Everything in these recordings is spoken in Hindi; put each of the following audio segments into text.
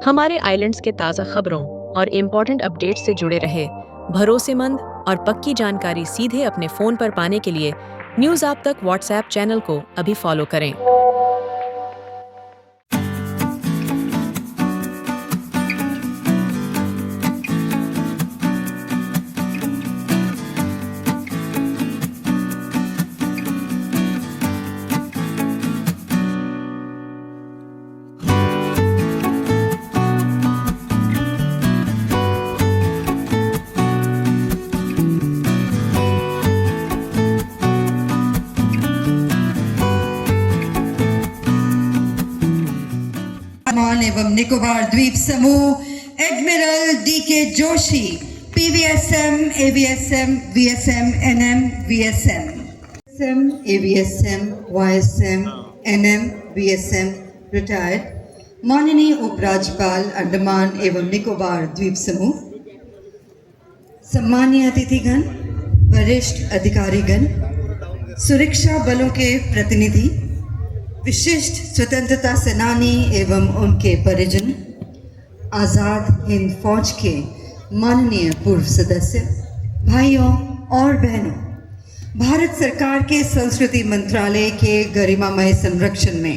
हमारे आइलैंड्स के ताज़ा खबरों और इम्पोर्टेंट अपडेट्स से जुड़े रहे। भरोसेमंद और पक्की जानकारी सीधे अपने फ़ोन पर पाने के लिए न्यूज़ आप तक व्हाट्सएप चैनल को अभी फॉलो करें। अंडमान एवं निकोबार द्वीप समूह admiral D K. Joshi, PVSM, AVSM, VSM, NM, VSM, AVSM, YSM, NM, VSM, retired माननीय उपराज्यपाल अंडमान एवं निकोबार द्वीप समूह, सम्मानीय अतिथिगण, वरिष्ठ अधिकारीगण, सुरक्षा बलों के प्रतिनिधि, विशिष्ट स्वतंत्रता सेनानी एवं उनके परिजन, आज़ाद हिंद फौज के माननीय पूर्व सदस्य, भाइयों और बहनों, भारत सरकार के संस्कृति मंत्रालय के गरिमामय संरक्षण में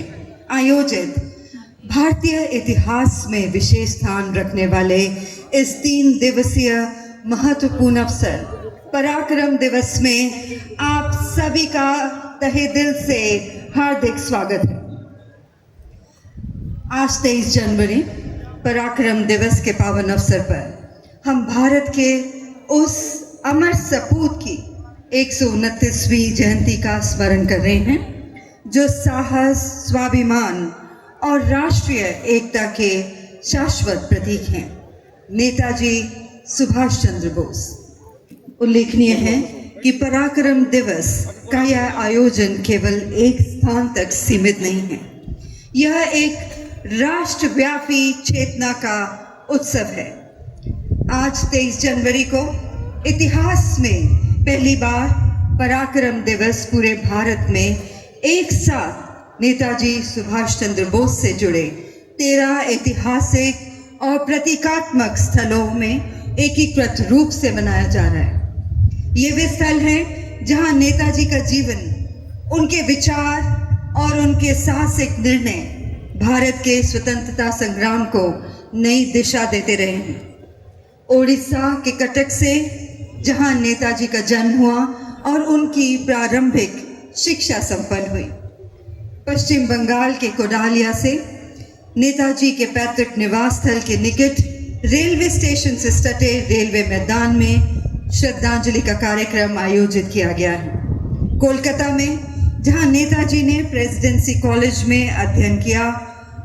आयोजित भारतीय इतिहास में विशेष स्थान रखने वाले इस 3 दिवसीय महत्वपूर्ण अवसर पराक्रम दिवस में आप सभी का तहे दिल से हार्दिक स्वागत है। आज 23 जनवरी पराक्रम दिवस के पावन अवसर पर हम भारत के उस अमर सपूत की 129वीं जयंती का स्मरण कर रहे हैं जो साहस, स्वाभिमान और राष्ट्रीय एकता के शाश्वत प्रतीक हैं, नेताजी सुभाष चंद्र बोस। उल्लेखनीय है कि पराक्रम दिवस का यह आयोजन केवल एक स्थान तक सीमित नहीं है, यह एक राष्ट्रव्यापी चेतना का उत्सव है। आज 23 जनवरी को इतिहास में पहली बार पराक्रम दिवस पूरे भारत में एक साथ नेताजी सुभाष चंद्र बोस से जुड़े 13 ऐतिहासिक और प्रतीकात्मक स्थलों में एकीकृत रूप से मनाया जा रहा है। ये वे स्थल हैं जहां नेताजी का जीवन, उनके विचार और उनके साहसिक निर्णय भारत के स्वतंत्रता संग्राम को नई दिशा देते रहे हैं। ओडिशा के कटक से जहां नेताजी का जन्म हुआ और उनकी प्रारंभिक शिक्षा संपन्न हुई, पश्चिम बंगाल के कोडालिया से नेताजी के पैतृक निवास स्थल के निकट रेलवे स्टेशन से सटे रेलवे मैदान में श्रद्धांजलि का कार्यक्रम आयोजित किया गया है। कोलकाता में जहां नेताजी ने प्रेसिडेंसी कॉलेज में अध्ययन किया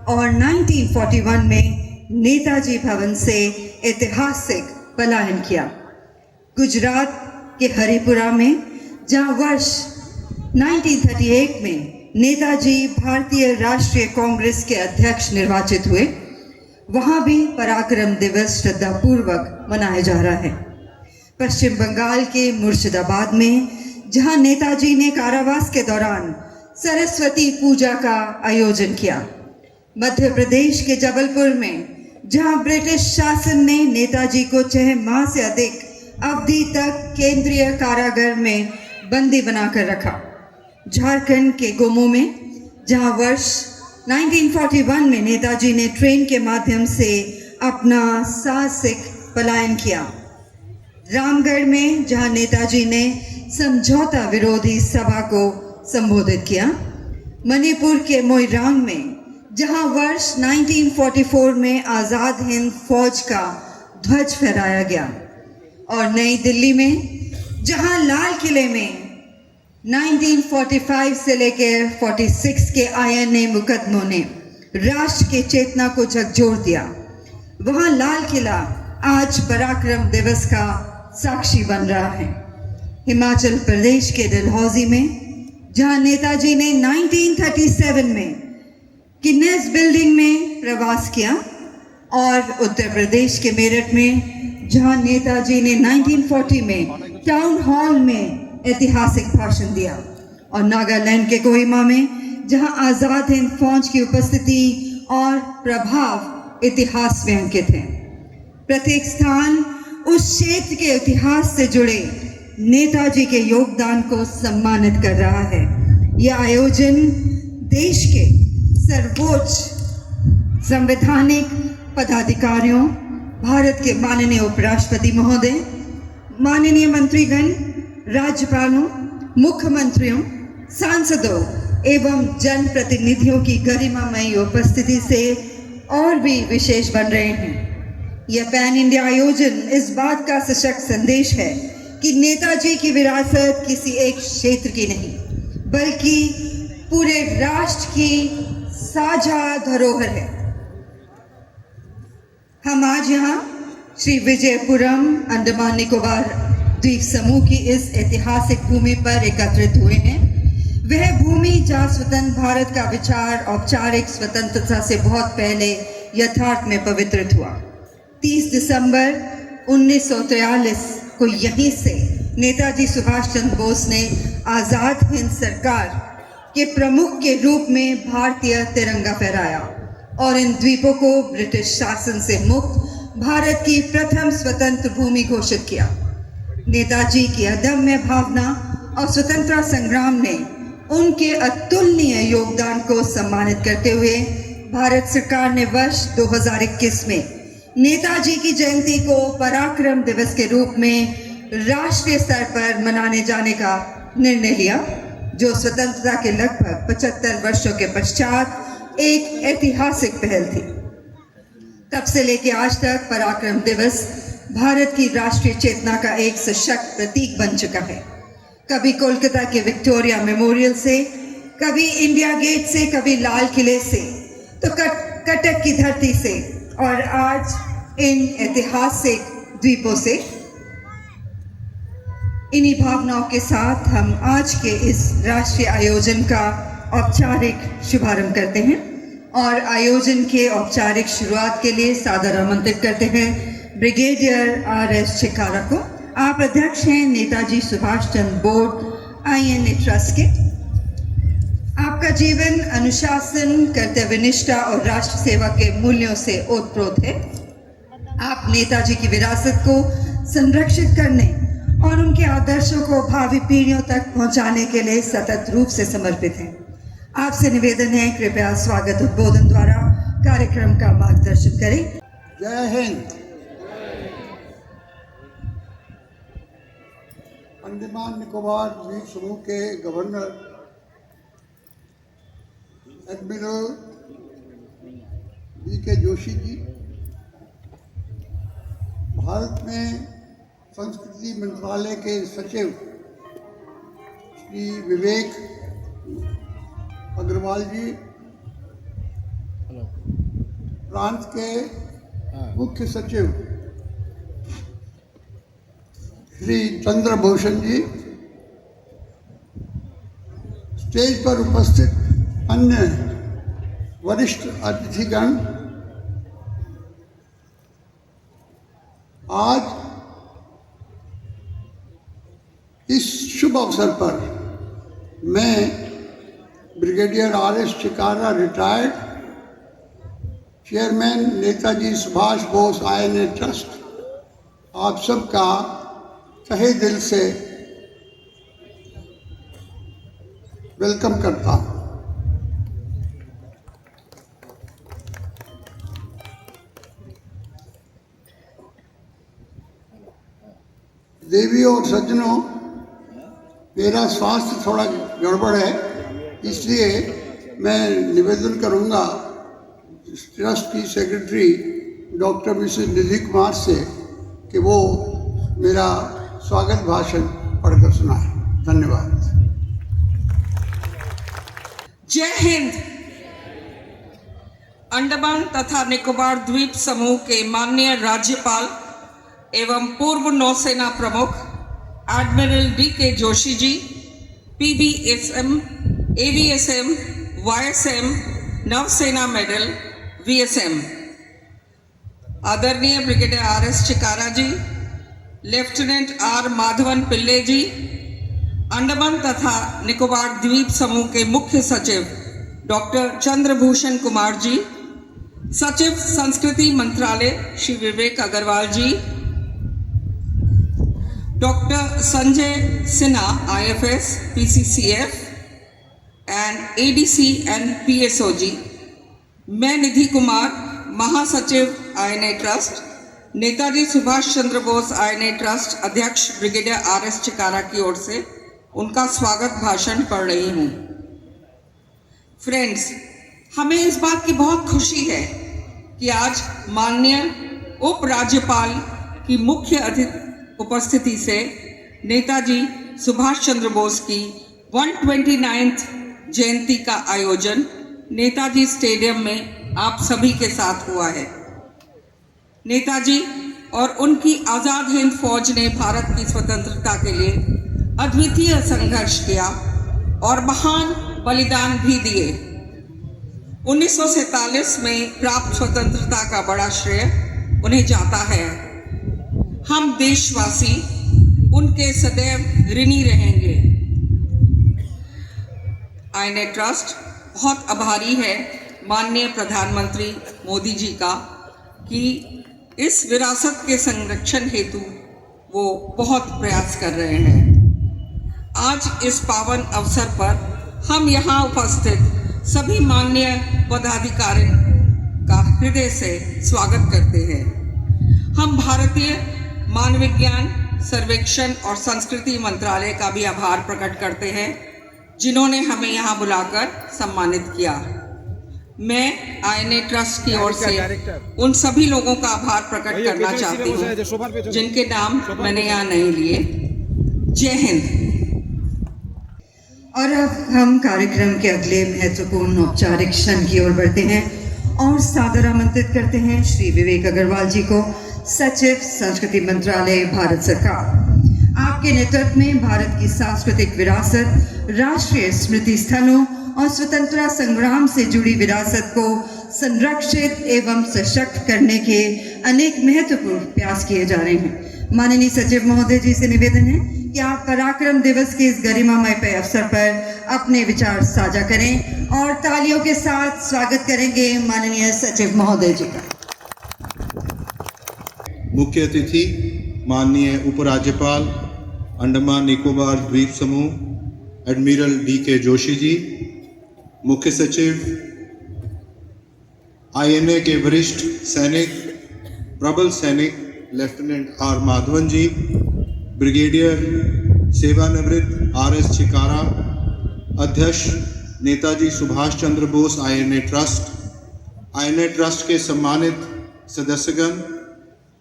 और 1941 में नेताजी भवन से ऐतिहासिक पलायन किया। गुजरात के हरिपुरा में जहां वर्ष 1938 में नेताजी भारतीय राष्ट्रीय कांग्रेस के अध्यक्ष निर्वाचित हुए, वहां भी पराक्रम दिवस श्रद्धापूर्वक मनाया जा रहा है। पश्चिम बंगाल के मुर्शिदाबाद में जहां नेताजी ने कारावास के दौरान सरस्वती पूजा का आयोजन किया, मध्य प्रदेश के जबलपुर में जहां ब्रिटिश शासन ने नेताजी को 6 माह से अधिक अवधि तक केंद्रीय कारागार में बंदी बनाकर रखा, झारखंड के गोमो में जहां वर्ष 1941 में नेताजी ने ट्रेन के माध्यम से अपना साहसिक पलायन किया, रामगढ़ में जहां नेताजी ने समझौता विरोधी सभा को संबोधित किया, मणिपुर के मोइरांग में जहां वर्ष 1944 में आज़ाद हिंद फौज का ध्वज फहराया गया, और नई दिल्ली में जहां लाल किले में 1945 से लेकर 46 के आईएनए मुकदमों ने राष्ट्र के चेतना को झकझोर दिया, वहां लाल किला आज पराक्रम दिवस का साक्षी बन रहा है। हिमाचल प्रदेश के डलहौजी में जहां नेताजी ने 1937 में गिनेस बिल्डिंग में प्रवास किया, और उत्तर प्रदेश के मेरठ में जहां नेताजी ने 1940 में टाउन हॉल में ऐतिहासिक भाषण दिया, और नागालैंड के कोहिमा में जहां आज़ाद हिंद फौज की उपस्थिति और प्रभाव इतिहास में अंकित है। प्रत्येक स्थान उस क्षेत्र के इतिहास से जुड़े नेताजी के योगदान को सम्मानित कर रहा है। यह आयोजन देश के सर्वोच्च संवैधानिक पदाधिकारियों, भारत के माननीय उपराष्ट्रपति महोदय, माननीय मंत्रीगण, राज्यपालों, मुख्यमंत्रियों, सांसदों एवं जनप्रतिनिधियों की गरिमामयी उपस्थिति से और भी विशेष बन रहे हैं। यह पैन इंडिया आयोजन इस बात का सशक्त संदेश है कि नेताजी की विरासत किसी एक क्षेत्र की नहीं, बल्कि पूरे राष्ट्र की साझा धरोहर है। हम आज यहाँ श्री विजयपुरम अंडमान निकोबार द्वीप समूह की इस ऐतिहासिक भूमि पर एकत्रित हुए हैं। वह भूमि जहाँ स्वतंत्र भारत का विचार औपचारिक स्वतंत्रता से बहुत पहले यथार्थ में पवित्रित हुआ। 30 दिसंबर 1943 को यहीं से नेताजी सुभाष चंद्र बोस ने आज़ाद हिंद सरकार के प्रमुख के रूप में भारतीय तिरंगा फहराया और इन द्वीपों को ब्रिटिश शासन से मुक्त भारत की प्रथम स्वतंत्र भूमि घोषित किया। नेताजी की अदम्य भावना और स्वतंत्रता संग्राम ने उनके अतुलनीय योगदान को सम्मानित करते हुए भारत सरकार ने वर्ष 2021 में नेताजी की जयंती को पराक्रम दिवस के रूप में राष्ट्रीय स्तर पर मनाने जाने का निर्णय लिया, जो स्वतंत्रता के लगभग 75 वर्षों के पश्चात एक ऐतिहासिक पहल थी। तब से लेकर आज तक पराक्रम दिवस भारत की राष्ट्रीय चेतना का एक सशक्त प्रतीक बन चुका है। कभी कोलकाता के विक्टोरिया मेमोरियल से, कभी इंडिया गेट से, कभी लाल किले से, तो कटक की धरती से और आज इन ऐतिहासिक द्वीपों से। इन्हीं भावनाओं के साथ हम आज के इस राष्ट्रीय आयोजन का औपचारिक शुभारंभ करते हैं और आयोजन के औपचारिक शुरुआत के लिए सादर आमंत्रित करते हैं ब्रिगेडियर RS चिकारा को। आप अध्यक्ष हैं नेताजी सुभाष चंद्र बोर्ड INA ट्रस्ट के। आपका जीवन अनुशासन, कर्तव्यनिष्ठा और राष्ट्र सेवा के मूल्यों से ओतप्रोत है। आप नेताजी की विरासत को संरक्षित करने और उनके आदर्शों को भावी पीढ़ियों तक पहुंचाने के लिए सतत रूप से समर्पित हैं। आपसे निवेदन है, कृपया स्वागत उद्बोधन द्वारा कार्यक्रम का मार्गदर्शन करें। जय हिंद। अंडमान निकोबार द्वीप समूह के governor admiral VK Joshi ji, Bharat में संस्कृति मंत्रालय के सचिव श्री विवेक अग्रवाल जी, प्रांत के मुख्य सचिव श्री चंद्रभूषण जी, स्टेज पर उपस्थित अन्य वरिष्ठ अतिथिगण, आज इस शुभ अवसर पर मैं brigadier RS Chikara, retired chairman Netaji Subhash Bose INA trust, आप सबका तहे दिल से वेलकम करता हूँ। देवियों और सज्जनों, मेरा स्वास्थ्य थोड़ा गड़बड़ है, इसलिए मैं निवेदन करूंगा ट्रस्ट की सेक्रेटरी डॉक्टर मिसेस निधि कुमार से कि वो मेरा स्वागत भाषण पढ़कर सुनाए। धन्यवाद। जय हिंद। अंडमान तथा निकोबार द्वीप समूह के माननीय राज्यपाल एवं पूर्व नौसेना प्रमुख admiral DK Joshi ji, PBSM, AVSM, YSM, नवसेना मेडल VSM, आदरणीय brigadier RS Chikara ji, lieutenant R Madhavan Pillai ji, Andaman तथा निकोबार द्वीप समूह के मुख्य सचिव डॉक्टर चंद्रभूषण कुमार जी, सचिव संस्कृति मंत्रालय Shri Vivek Agarwal ji, doctor Sanjay Sinha IFS PCCF and ADC and PSO ji, मैं निधि कुमार महासचिव INA trust, Netaji Subhash Chandra Bose INA trust अध्यक्ष ब्रिगेडियर RS चिकारा की ओर से उनका स्वागत भाषण पढ़ रही हूँ। फ्रेंड्स, हमें इस बात की बहुत खुशी है कि आज माननीय उपराज्यपाल की मुख्य अतिथि उपस्थिति से नेताजी सुभाष चंद्र बोस की 129th जयंती का आयोजन नेताजी स्टेडियम में आप सभी के साथ हुआ है। नेताजी और उनकी आज़ाद हिंद फौज ने भारत की स्वतंत्रता के लिए अद्वितीय संघर्ष किया और महान बलिदान भी दिए। 1947 में प्राप्त स्वतंत्रता का बड़ा श्रेय उन्हें जाता है। हम देशवासी उनके सदैव ऋणी रहेंगे। INA ट्रस्ट बहुत आभारी है माननीय प्रधानमंत्री मोदी जी का कि इस विरासत के संरक्षण हेतु वो बहुत प्रयास कर रहे हैं। आज इस पावन अवसर पर हम यहाँ उपस्थित सभी माननीय पदाधिकारी का हृदय से स्वागत करते हैं। हम भारतीय मानविज्ञान सर्वेक्षण और संस्कृति मंत्रालय का भी आभार प्रकट करते हैं जिन्होंने हमें यहाँ बुलाकर सम्मानित किया। मैं INA ट्रस्ट की ओर से उन सभी लोगों का आभार प्रकट करना चाहती हूँ जिनके नाम मैंने यहाँ नहीं लिए। जय हिंद। और अब हम कार्यक्रम के अगले महत्वपूर्ण औपचारिक क्षण की ओर बढ़ते हैं और सादर आमंत्रित करते हैं श्री विवेक अग्रवाल जी को, सचिव संस्कृति मंत्रालय, भारत सरकार। आपके नेतृत्व में भारत की सांस्कृतिक विरासत, राष्ट्रीय स्मृति स्थलों और स्वतंत्रता संग्राम से जुड़ी विरासत को संरक्षित एवं सशक्त करने के अनेक महत्वपूर्ण प्रयास किए जा रहे हैं। माननीय सचिव महोदय जी से निवेदन है कि आप पराक्रम दिवस के इस गरिमामय अवसर पर अपने विचार साझा करें और तालियों के साथ स्वागत करेंगे माननीय सचिव महोदय जी का। मुख्य अतिथि माननीय उपराज्यपाल अंडमान निकोबार द्वीप समूह एडमिरल DK जोशी जी, मुख्य सचिव INA के वरिष्ठ सैनिक प्रबल सैनिक lieutenant R Madhavan ji, brigadier सेवानिवृत्त RS चिकारा, अध्यक्ष नेताजी सुभाष चंद्र बोस INA ट्रस्ट के सम्मानित सदस्यगण,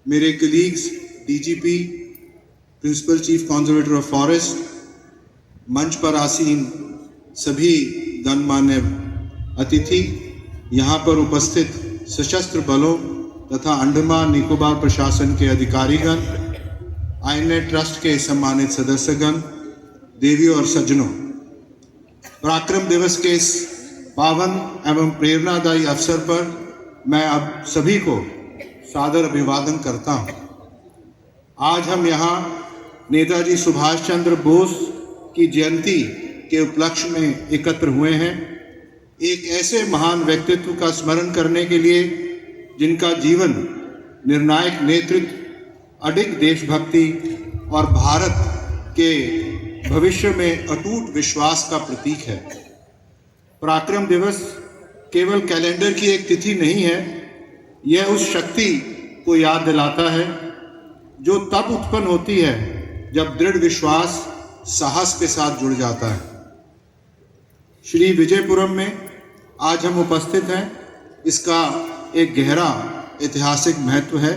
मेरे colleagues DGP, principal chief conservator of forest, मंच पर आसीन सभी गणमान्य अतिथि, यहाँ पर उपस्थित सशस्त्र बलों तथा अंडमान निकोबार प्रशासन के अधिकारीगण, INA ट्रस्ट के सम्मानित सदस्यगण, देवियों और सज्जनों, पराक्रम दिवस के इस पावन एवं प्रेरणादायी अवसर पर मैं आप सभी को सादर अभिवादन करता हूँ। आज हम यहाँ नेताजी सुभाष चंद्र बोस की जयंती के उपलक्ष्य में एकत्र हुए हैं, एक ऐसे महान व्यक्तित्व का स्मरण करने के लिए जिनका जीवन निर्णायक नेतृत्व, अडिग देशभक्ति और भारत के भविष्य में अटूट विश्वास का प्रतीक है। पराक्रम दिवस केवल कैलेंडर की एक तिथि नहीं है, यह उस शक्ति को याद दिलाता है जो तब उत्पन्न होती है जब दृढ़ विश्वास साहस के साथ जुड़ जाता है। श्री विजयपुरम में आज हम उपस्थित हैं, इसका एक गहरा ऐतिहासिक महत्व है।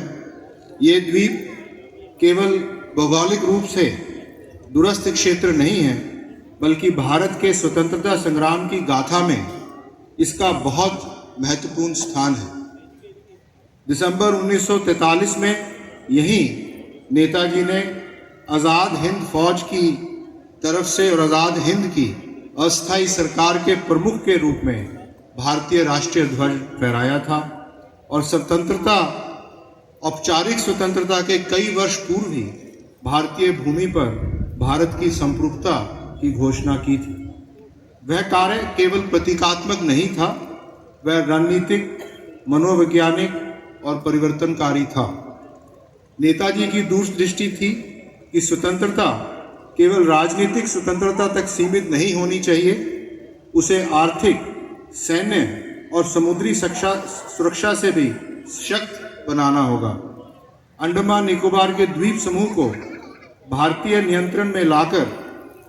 ये द्वीप केवल भौगोलिक रूप से दूरस्थ क्षेत्र नहीं है, बल्कि भारत के स्वतंत्रता संग्राम की गाथा में इसका बहुत महत्वपूर्ण स्थान है। दिसंबर 1943 में यहीं नेताजी ने आज़ाद हिंद फौज की तरफ से और आज़ाद हिंद की अस्थायी सरकार के प्रमुख के रूप में भारतीय राष्ट्रीय ध्वज फहराया था और स्वतंत्रता, औपचारिक स्वतंत्रता के कई वर्ष पूर्व ही भारतीय भूमि पर भारत की संप्रभुता की घोषणा की थी। वह कार्य केवल प्रतीकात्मक नहीं था, वह रणनीतिक मनोवैज्ञानिक और परिवर्तनकारी था। नेताजी की दूरदृष्टि थी कि स्वतंत्रता केवल राजनीतिक स्वतंत्रता तक सीमित नहीं होनी चाहिए, उसे आर्थिक, सैन्य और समुद्री सुरक्षा से भी सशक्त बनाना होगा। अंडमान निकोबार के द्वीप समूह को भारतीय नियंत्रण में लाकर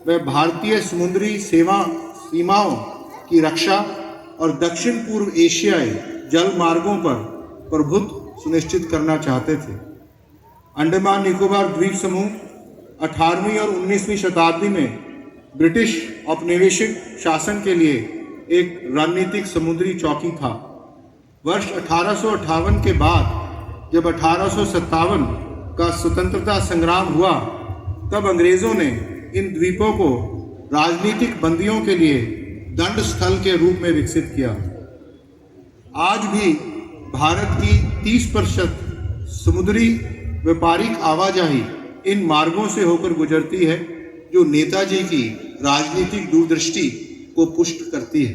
वह भारतीय समुद्री सीमाओं की रक्षा और दक्षिण पूर्व एशियाई जल मार्गों पर प्रभुत्व सुनिश्चित करना चाहते थे। अंडमान निकोबार द्वीप समूह 18वीं और 19वीं शताब्दी में ब्रिटिश औपनिवेशिक शासन के लिए एक रणनीतिक समुद्री चौकी था। वर्ष 1858 के बाद जब 1857 का स्वतंत्रता संग्राम हुआ, तब अंग्रेजों ने इन द्वीपों को राजनीतिक बंदियों के लिए दंड स्थल के रूप में विकसित किया। आज भी भारत की 30% समुद्री व्यापारिक आवाजाही इन मार्गों से होकर गुजरती है, जो नेताजी की राजनीतिक दूरदृष्टि को पुष्ट करती है।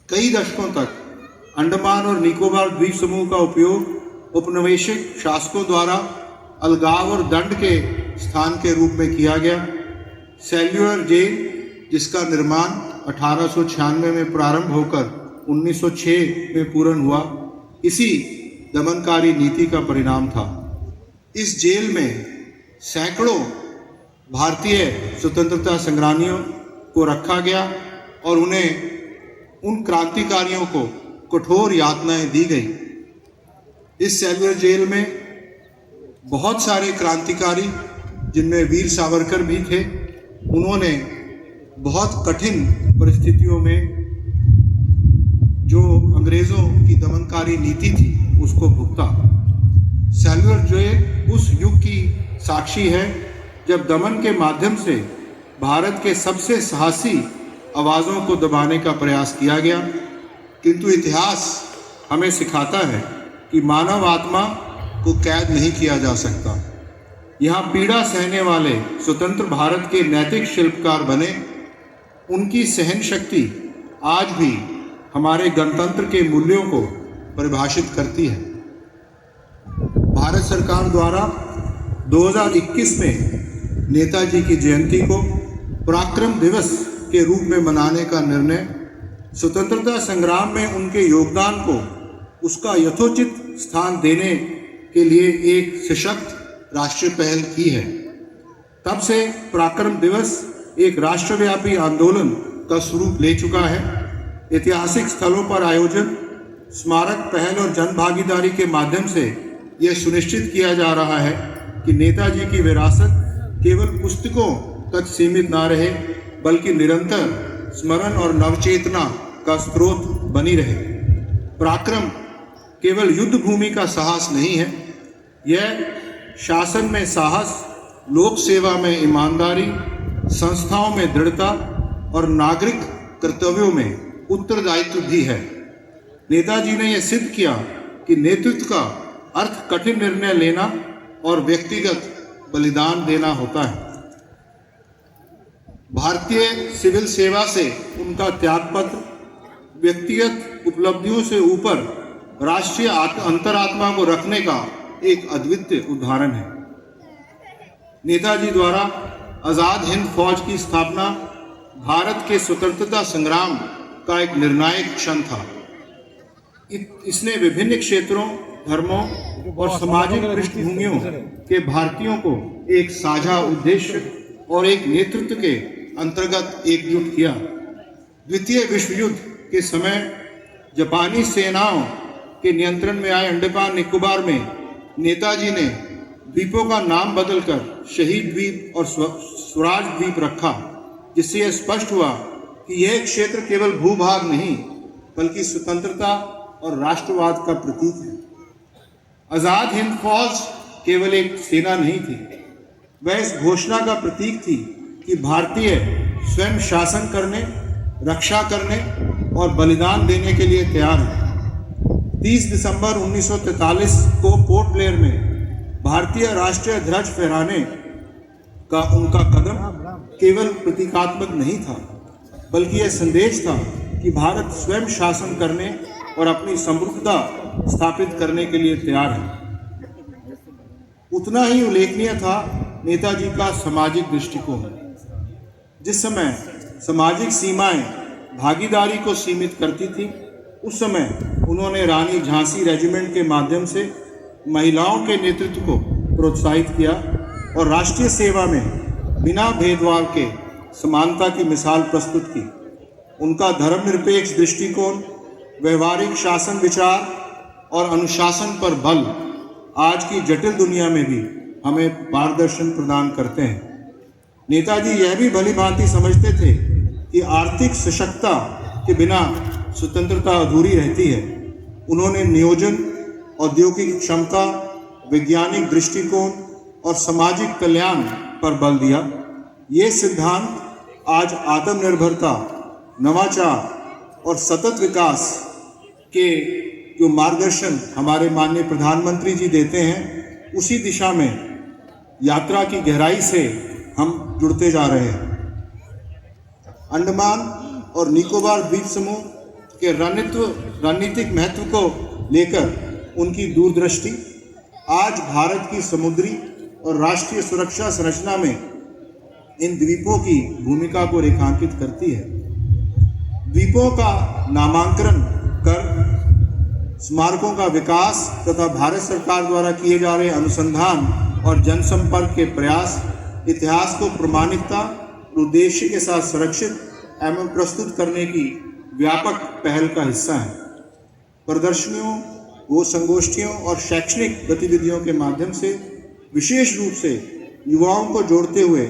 कई दशकों तक अंडमान और निकोबार द्वीप समूह का उपयोग औपनिवेशिक शासकों द्वारा अलगाव और दंड के स्थान के रूप में किया गया। सेल्युलर जेल, जिसका निर्माण 1896 में प्रारंभ होकर 1906 में पूर्ण हुआ, इसी दमनकारी नीति का परिणाम था। इस जेल में सैकड़ों भारतीय स्वतंत्रता संग्रामियों को रखा गया और उन्हें उन क्रांतिकारियों को कठोर यातनाएं दी गई। इस सेल्युलर जेल में बहुत सारे क्रांतिकारी, जिनमें वीर सावरकर भी थे, उन्होंने बहुत कठिन परिस्थितियों में जो अंग्रेज़ों की दमनकारी नीति थी उसको भुगता। सेल्युलर जेल उस युग की साक्षी है जब दमन के माध्यम से भारत के सबसे साहसी आवाज़ों को दबाने का प्रयास किया गया, किंतु इतिहास हमें सिखाता है कि मानव आत्मा को कैद नहीं किया जा सकता। यहाँ पीड़ा सहने वाले स्वतंत्र भारत के नैतिक शिल्पकार बने, उनकी सहन शक्ति आज भी हमारे गणतंत्र के मूल्यों को परिभाषित करती है। भारत सरकार द्वारा 2021 में नेताजी की जयंती को पराक्रम दिवस के रूप में मनाने का निर्णय स्वतंत्रता संग्राम में उनके योगदान को उसका यथोचित स्थान देने के लिए एक सशक्त राष्ट्रीय पहल की है। तब से पराक्रम दिवस एक राष्ट्रव्यापी आंदोलन का स्वरूप ले चुका है। ऐतिहासिक स्थलों पर आयोजन, स्मारक पहल और जन भागीदारी के माध्यम से यह सुनिश्चित किया जा रहा है कि नेताजी की विरासत केवल पुस्तकों तक सीमित ना रहे, बल्कि निरंतर स्मरण और नवचेतना का स्रोत बनी रहे। पराक्रम केवल युद्ध भूमि का साहस नहीं है, यह शासन में साहस, लोक सेवा में ईमानदारी, संस्थाओं में दृढ़ता और नागरिक कर्तव्यों में उत्तरदायित्व भी है। नेताजी ने यह सिद्ध किया कि नेतृत्व का अर्थ कठिन निर्णय लेना और व्यक्तिगत बलिदान देना होता है। भारतीय सिविल सेवा से उनका त्यागपत्र व्यक्तिगत उपलब्धियों से ऊपर राष्ट्रीय अंतरात्मा को रखने का एक अद्वितीय उदाहरण है। नेताजी द्वारा आज़ाद हिंद फौज की स्थापना भारत के स्वतंत्रता संग्राम का एक निर्णायक क्षण था। इसने विभिन्न क्षेत्रों, धर्मों और सामाजिक पृष्ठभूमियों के भारतीयों को एक साझा उद्देश्य और एक नेतृत्व के अंतर्गत एकजुट किया। द्वितीय विश्व युद्ध के समय जापानी सेनाओं के नियंत्रण में आए अंडमान निकोबार में नेताजी ने द्वीपों का नाम बदलकर शहीद द्वीप और स्वराज द्वीप रखा, जिससे यह स्पष्ट हुआ कि यह क्षेत्र केवल भूभाग नहीं बल्कि स्वतंत्रता और राष्ट्रवाद का प्रतीक है। आज़ाद हिंद फौज केवल एक सेना नहीं थी, वह इस घोषणा का प्रतीक थी कि भारतीय स्वयं शासन करने, रक्षा करने और बलिदान देने के लिए तैयार हैं। 30 दिसंबर 1943 को पोर्ट ब्लेयर में भारतीय राष्ट्रीय ध्वज फहराने का उनका कदम केवल प्रतीकात्मक नहीं था, बल्कि यह संदेश था कि भारत स्वयं शासन करने और अपनी समृद्धता स्थापित करने के लिए तैयार है। उतना ही उल्लेखनीय था नेताजी का सामाजिक दृष्टिकोण। जिस समय सामाजिक सीमाएं भागीदारी को सीमित करती थी, उस समय उन्होंने रानी झांसी रेजिमेंट के माध्यम से महिलाओं के नेतृत्व को प्रोत्साहित किया और राष्ट्रीय सेवा में बिना भेदभाव के समानता की मिसाल प्रस्तुत की। उनका धर्मनिरपेक्ष दृष्टिकोण, व्यवहारिक शासन विचार और अनुशासन पर बल आज की जटिल दुनिया में भी हमें मार्गदर्शन प्रदान करते हैं। नेताजी यह भी भली भांति समझते थे कि आर्थिक सशक्तता के बिना स्वतंत्रता अधूरी रहती है। उन्होंने नियोजन, औद्योगिक क्षमता, वैज्ञानिक दृष्टिकोण और सामाजिक कल्याण पर बल दिया। ये सिद्धांत आज आत्मनिर्भरता, नवाचार और सतत विकास के जो मार्गदर्शन हमारे माननीय प्रधानमंत्री जी देते हैं, उसी दिशा में यात्रा की गहराई से हम जुड़ते जा रहे हैं। अंडमान और निकोबार द्वीप समूह के रणनीतिक महत्व को लेकर उनकी दूरदृष्टि आज भारत की समुद्री और राष्ट्रीय सुरक्षा संरचना में इन द्वीपों की भूमिका को रेखांकित करती है। द्वीपों का नामांकन कर स्मारकों का विकास तथा भारत सरकार द्वारा किए जा रहे अनुसंधान और जनसंपर्क के प्रयास इतिहास को प्रमाणिकता और उद्देश्य के साथ सुरक्षित एवं प्रस्तुत करने की व्यापक पहल का हिस्सा है। प्रदर्शनियों, वो संगोष्ठियों और शैक्षणिक गतिविधियों के माध्यम से विशेष रूप से युवाओं को जोड़ते हुए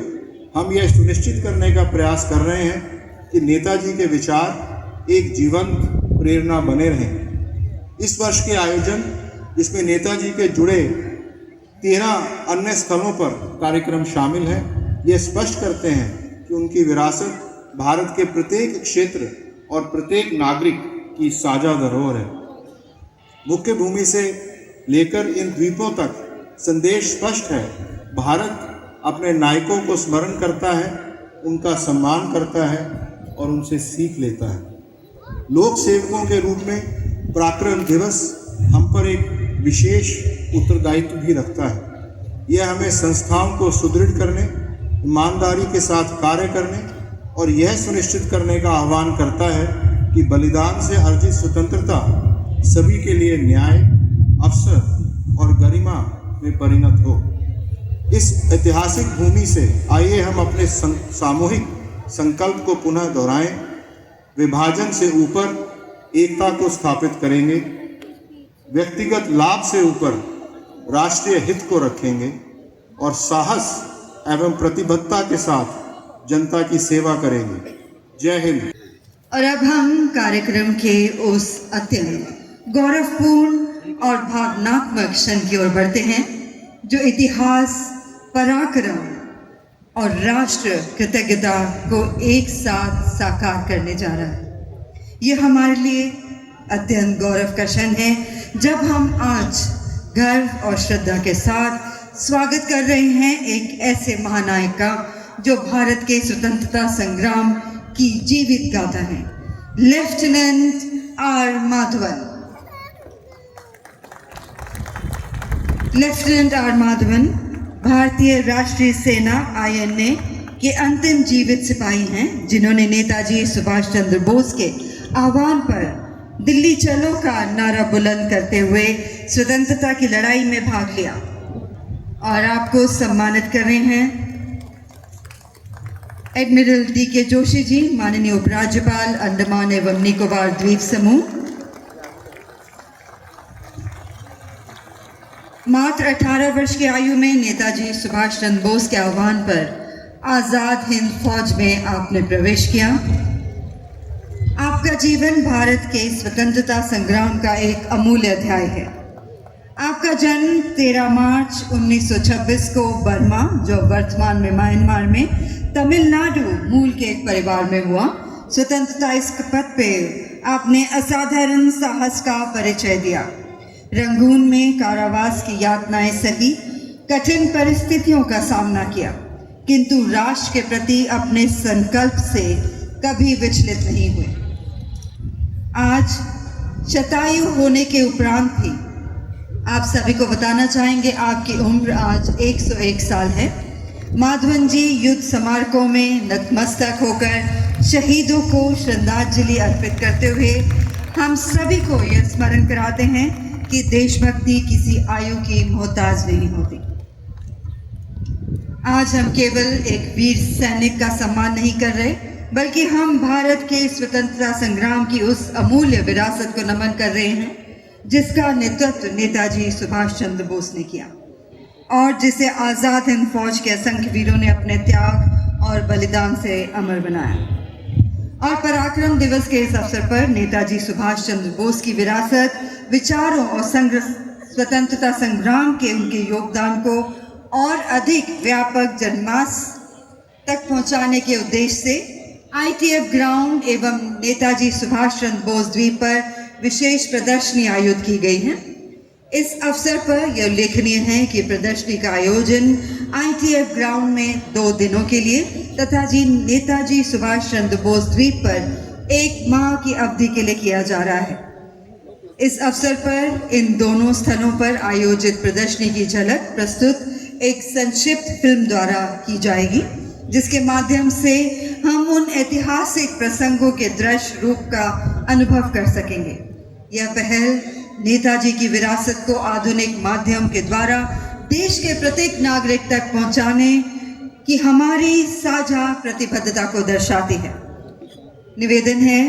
हम यह सुनिश्चित करने का प्रयास कर रहे हैं कि नेताजी के विचार एक जीवंत प्रेरणा बने रहें। इस वर्ष के आयोजन, जिसमें नेताजी के जुड़े 13 अन्य स्थलों पर कार्यक्रम शामिल हैं, ये स्पष्ट करते हैं कि उनकी विरासत भारत के प्रत्येक क्षेत्र और प्रत्येक नागरिक की साझा धरोहर है। मुख्य भूमि से लेकर इन द्वीपों तक संदेश स्पष्ट है। भारत अपने नायकों को स्मरण करता है, उनका सम्मान करता है और उनसे सीख लेता है। लोक सेवकों के रूप में पराक्रम दिवस हम पर एक विशेष उत्तरदायित्व भी रखता है। यह हमें संस्थाओं को सुदृढ़ करने, ईमानदारी के साथ कार्य करने और यह सुनिश्चित करने का आह्वान करता है कि बलिदान से अर्जित स्वतंत्रता सभी के लिए न्याय, अवसर और गरिमा में परिणत हो। इस ऐतिहासिक भूमि से आइए हम अपने सामूहिक संकल्प को पुनः दोहराएं। विभाजन से ऊपर एकता को स्थापित करेंगे, व्यक्तिगत लाभ से ऊपर राष्ट्रीय हित को रखेंगे और साहस एवं प्रतिबद्धता के साथ जनता की सेवा करेंगे। जय हिंद। और अब हम कार्यक्रम के उस अत्यंत गौरवपूर्ण और भावनात्मक क्षण की ओर बढ़ते हैं जो इतिहास, पराक्रम और राष्ट्र कृतज्ञता को एक साथ साकार करने जा रहा है। यह हमारे लिए अत्यंत गौरव का क्षण है जब हम आज गर्व और श्रद्धा के साथ स्वागत कर रहे हैं एक ऐसे महानायक का जो भारत के स्वतंत्रता संग्राम की जीवित गाथा है, lieutenant R Madhavan. Lieutenant R Madhavan भारतीय राष्ट्रीय सेना INA के अंतिम जीवित सिपाही हैं जिन्होंने नेताजी सुभाष चंद्र बोस के आह्वान पर दिल्ली चलो का नारा बुलंद करते हुए स्वतंत्रता की लड़ाई में भाग लिया। और आपको सम्मानित कर रहे हैं एडमिरल DK जोशी जी, माननीय उपराज्यपाल अंडमान एवं निकोबार द्वीप समूह। मात्र 18 वर्ष की आयु में नेताजी सुभाष चंद्र बोस के आह्वान पर आज़ाद हिंद फौज में आपने प्रवेश किया। आपका जीवन भारत के स्वतंत्रता संग्राम का एक अमूल्य अध्याय है। आपका जन्म 13 मार्च 1926 को बर्मा, जो वर्तमान में म्यांमार में, तमिलनाडु मूल के एक परिवार में हुआ। स्वतंत्रता इस पथ पे आपने असाधारण साहस का परिचय दिया। रंगून में कारावास की यातनाएं सही, कठिन परिस्थितियों का सामना किया, किंतु राष्ट्र के प्रति अपने संकल्प से कभी विचलित नहीं हुए। आज शतायु होने के उपरांत भी आप सभी को बताना चाहेंगे आपकी उम्र आज 101 साल है। माधवन जी युद्ध स्मारकों में नतमस्तक होकर शहीदों को श्रद्धांजलि अर्पित करते हुए हम सभी को यह स्मरण कराते हैं कि देशभक्ति किसी आयु की मोहताज नहीं होती। आज हम केवल एक वीर सैनिक का सम्मान नहीं कर रहे, बल्कि हम भारत के स्वतंत्रता संग्राम की उस अमूल्य विरासत को नमन कर रहे हैं जिसका नेतृत्व नेताजी सुभाष चंद्र बोस ने किया और जिसे आज़ाद हिंद फौज के असंख्य वीरों ने अपने त्याग और बलिदान से अमर बनाया। और पराक्रम दिवस के इस अवसर पर नेताजी सुभाष चंद्र बोस की विरासत, विचारों और स्वतंत्रता संग्राम के उनके योगदान को और अधिक व्यापक जनमास तक पहुंचाने के उद्देश्य से ITF ग्राउंड एवं नेताजी सुभाष चंद्र बोस द्वीप पर विशेष प्रदर्शनी आयोजित की गई है। इस अवसर पर यह उल्लेखनीय है कि प्रदर्शनी का आयोजन ITF ग्राउंड में 2 दिनों के लिए तथा नेताजी सुभाष चंद्र बोस द्वीप पर 1 माह की अवधि के लिए किया जा रहा है। इस अवसर पर इन दोनों स्थलों पर आयोजित प्रदर्शनी की झलक प्रस्तुत एक संक्षिप्त फिल्म द्वारा की जाएगी, जिसके माध्यम से हम उन ऐतिहासिक प्रसंगों के दृश्य रूप का अनुभव कर सकेंगे। यह पहल नेताजी की विरासत को आधुनिक माध्यम के द्वारा देश के प्रत्येक नागरिक तक पहुंचाने की हमारी साझा प्रतिबद्धता को दर्शाती है। निवेदन है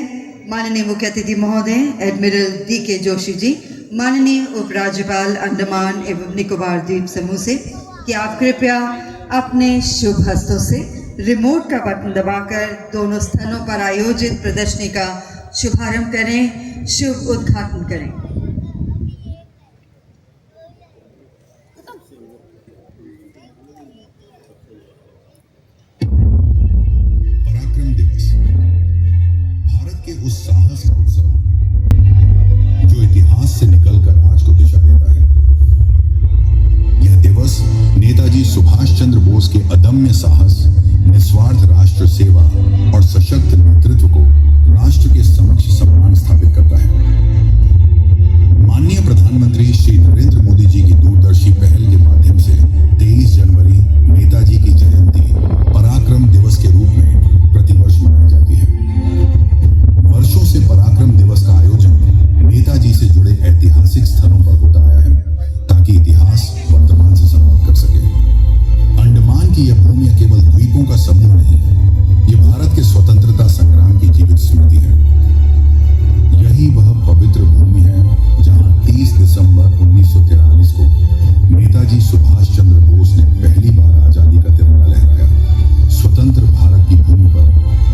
माननीय मुख्य अतिथि महोदय एडमिरल DK जोशी जी, माननीय उपराज्यपाल अंडमान एवं निकोबार द्वीप समूह से कि आप कृपया अपने शुभ हस्तों से रिमोट का बटन दबाकर दोनों स्थलों पर आयोजित प्रदर्शनी का शुभारंभ करें, शुभ उद्घाटन करें। पराक्रम दिवस भारत के उस साहस का उत्सव जो इतिहास से निकलकर आज को दिशा देता है। यह दिवस नेताजी सुभाष चंद्र बोस के अदम्य साहस, निस्वार्थ राष्ट्र सेवा और सशक्त नेतृत्व को राष्ट्र के समक्ष सम्मान स्थापित करता है। माननीय प्रधानमंत्री श्री नरेंद्र मोदी जी की दूरदर्शी पहल के माध्यम से 23 जनवरी नेताजी की जयंती पराक्रम दिवस के रूप में प्रतिवर्ष मनाई जाती है। वर्षों से पराक्रम दिवस का आयोजन नेताजी से जुड़े ऐतिहासिक स्थलों पर होता आया है ताकि इतिहास वर्तमान से संवाद कर सके। अंडमान की यह भूमि केवल द्वीपों का समूह नहीं, ये भारत के स्वतंत्रता संग्राम की जीवित स्मृति है। यही वह पवित्र भूमि है जहां 30 दिसंबर 1943 को नेताजी सुभाष चंद्र बोस ने पहली बार आजादी का तिरंगा लहराया। स्वतंत्र भारत की भूमि पर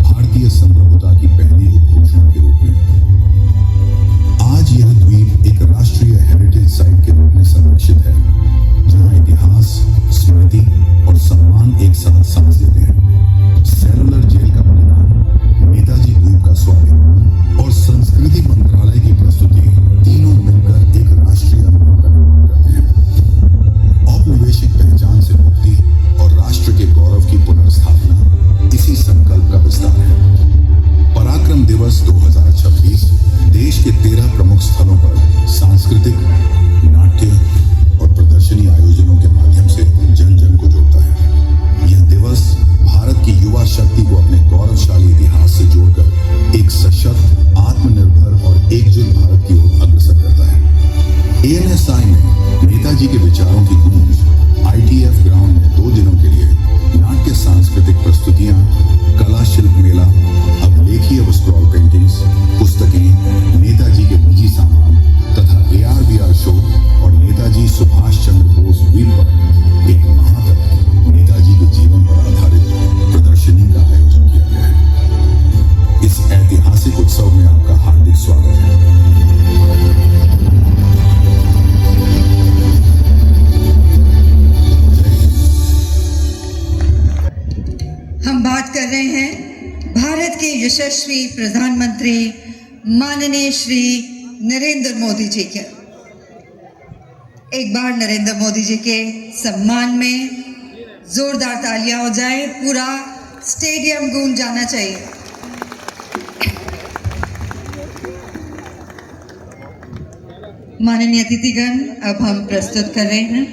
भारतीय संप्रभुता की पहली घोषणा के रूप में आज यह द्वीप एक राष्ट्रीय हेरिटेज साइट के रूप में संरक्षित है, जहां इतिहास, स्मृति और सम्मान एक साथ सांस लेते हैं। सेलुलर जेल का बलिदान, नेताजी द्वीप का स्वाभिमान और संस्कृति मंत्रालय की प्रस्तुति तीनों मिलकर एक राष्ट्रीय अनुभव का निर्माण करते हैं। औपनिवेशिक पहचान से मुक्ति और राष्ट्र के गौरव की पुनर्स्थापना इसी संकल्प का विस्तार है। पराक्रम दिवस 2026 देश के 13 प्रमुख स्थलों पर सांस्कृतिक, नाट्य और प्रदर्शनी आयोजनों के माध्यम से जन जन को जोड़ता है। यह दिवस भारत की युवा शक्ति को अपने गौरवशाली इतिहास से जोड़कर एक सशक्त, आत्मनिर्भर और एकजुट भारत की ओर अग्रसर करता है। ANSI में नेताजी के विचारों की गूंज ITF ग्राउंड में 2 दिनों के लिए नाट्य, सांस्कृतिक प्रस्तुतियां, कला शिल्प मेला, अभिलेखीय व स्क्रॉल पेंटिंग्स, पुस्तकें, नेताजी के निजी सामान तथा AR/VR शो और नेताजी सुभाष चंद्र बोस द्वीप पर एक माह तक नेताजी के जीवन पर आधारित प्रदर्शनी का आयोजन किया गया है। इस ऐतिहासिक उत्सव में आपका हार्दिक स्वागत है। हम बात कर रहे हैं भारत के यशस्वी प्रधानमंत्री माननीय श्री नरेंद्र मोदी जी के। एक बार नरेंद्र मोदी जी के सम्मान में जोरदार तालियां हो जाए, पूरा स्टेडियम गूंज जाना चाहिए। माननीय अतिथिगण, अब हम प्रस्तुत कर रहे हैं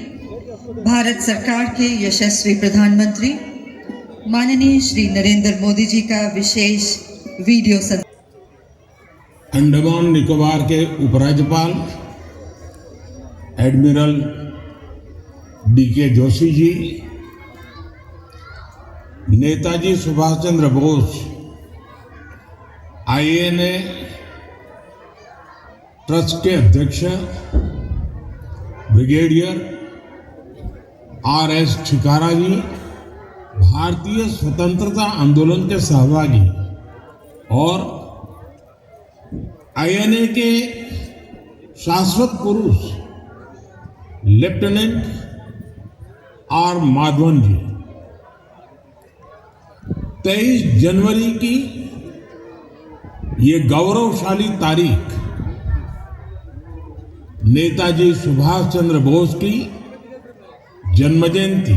भारत सरकार के यशस्वी प्रधानमंत्री माननीय श्री नरेंद्र मोदी जी का विशेष वीडियो संदेश। अंडमान निकोबार के उपराज्यपाल admiral D.K. Joshi ji, Netaji Subhash Chandra Bose IANA trust के अध्यक्ष ब्रिगेडियर R.S. छिकारा जी, भारतीय स्वतंत्रता आंदोलन के सहभागी और IANA के शाश्वत पुरुष लेफ्टिनेंट R. माधवन जी, 23 जनवरी की ये गौरवशाली तारीख नेताजी सुभाष चंद्र बोस की जन्म जयंती,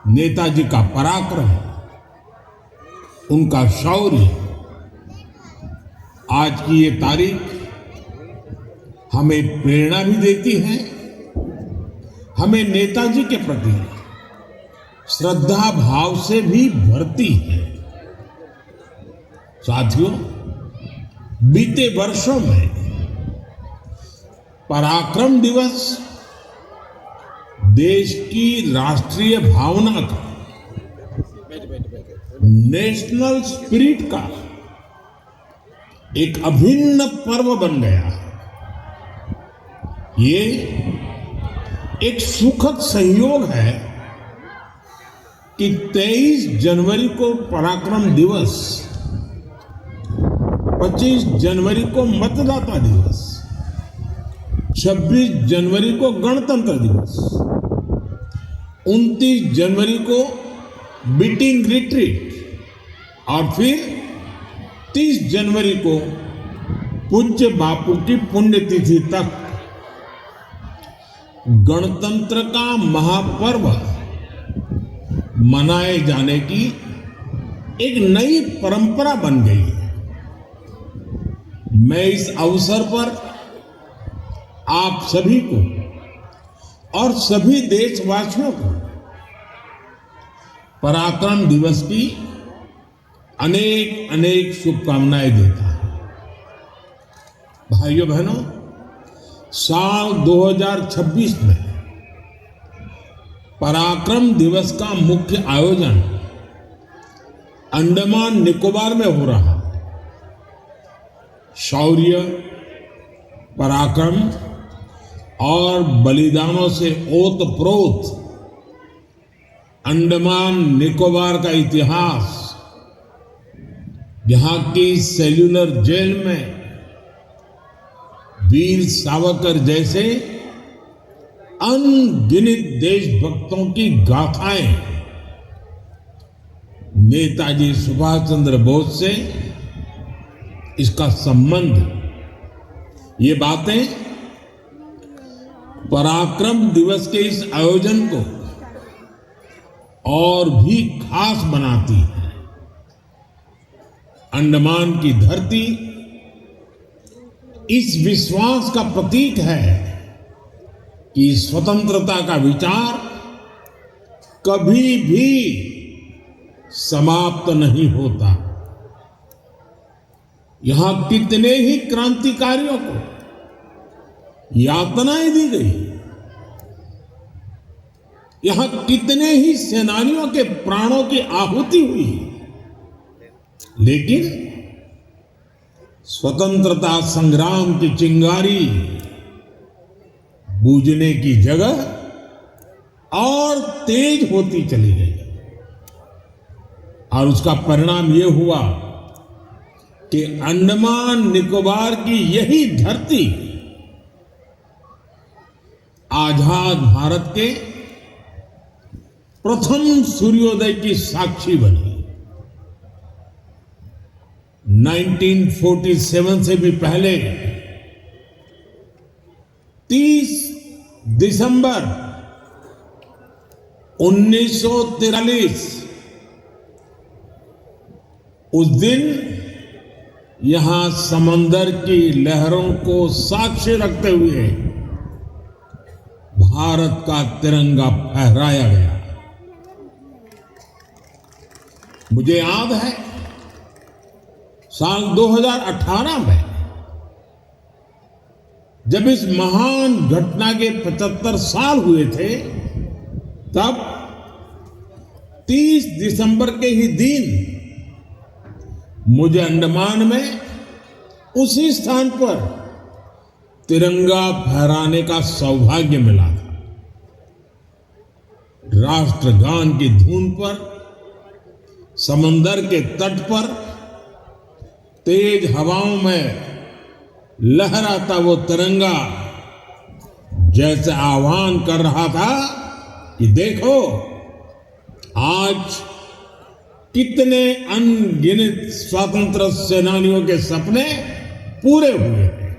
नेताजी का पराक्रम, उनका शौर्य, आज की ये तारीख हमें प्रेरणा भी देती है, हमें नेताजी के प्रति श्रद्धा भाव से भी भरती है। साथियों, बीते वर्षों में पराक्रम दिवस देश की राष्ट्रीय भावना का, नेशनल स्पिरिट का एक अभिन्न पर्व बन गया। ये एक सुखद संयोग है कि 23 जनवरी को पराक्रम दिवस, 25 जनवरी को मतदाता दिवस, 26 जनवरी को गणतंत्र दिवस, 29 जनवरी को बीटिंग रिट्रीट और फिर 30 जनवरी को पूज्य बापू की पुण्यतिथि तक गणतंत्र का महापर्व मनाए जाने की एक नई परंपरा बन गई है। मैं इस अवसर पर आप सभी को और सभी देशवासियों को पराक्रम दिवस की अनेक अनेक शुभकामनाएं देता हूं। भाइयों बहनों, साल 2026 में पराक्रम दिवस का मुख्य आयोजन अंडमान निकोबार में हो रहा है। शौर्य, पराक्रम और बलिदानों से ओतप्रोत अंडमान निकोबार का इतिहास, यहां की सेल्यूलर जेल में वीर सावरकर जैसे अनगिनत देशभक्तों की गाथाएं, नेताजी सुभाष चंद्र बोस से इसका संबंध, ये बातें पराक्रम दिवस के इस आयोजन को और भी खास बनाती है। अंडमान की धरती इस विश्वास का प्रतीक है कि स्वतंत्रता का विचार कभी भी समाप्त नहीं होता। यहां कितने ही क्रांतिकारियों को यातनाएं दी गई, यहां कितने ही सेनानियों के प्राणों की आहुति हुई, लेकिन स्वतंत्रता संग्राम की चिंगारी बूझने की जगह और तेज होती चली गई और उसका परिणाम यह हुआ कि अंडमान निकोबार की यही धरती आजाद भारत के प्रथम सूर्योदय की साक्षी बनी। 1947 से भी पहले 30 दिसंबर 1943 उस दिन यहां समंदर की लहरों को साक्षी रखते हुए भारत का तिरंगा फहराया गया। मुझे याद है साल 2018 में जब इस महान घटना के 75 साल हुए थे, तब 30 दिसंबर के ही दिन मुझे अंडमान में उसी स्थान पर तिरंगा फहराने का सौभाग्य मिला था। राष्ट्रगान की धुन पर समंदर के तट पर तेज हवाओं में लहराता वो तिरंगा जैसे आह्वान कर रहा था कि देखो आज कितने अनगिनत स्वतंत्र सेनानियों के सपने पूरे हुए हैं।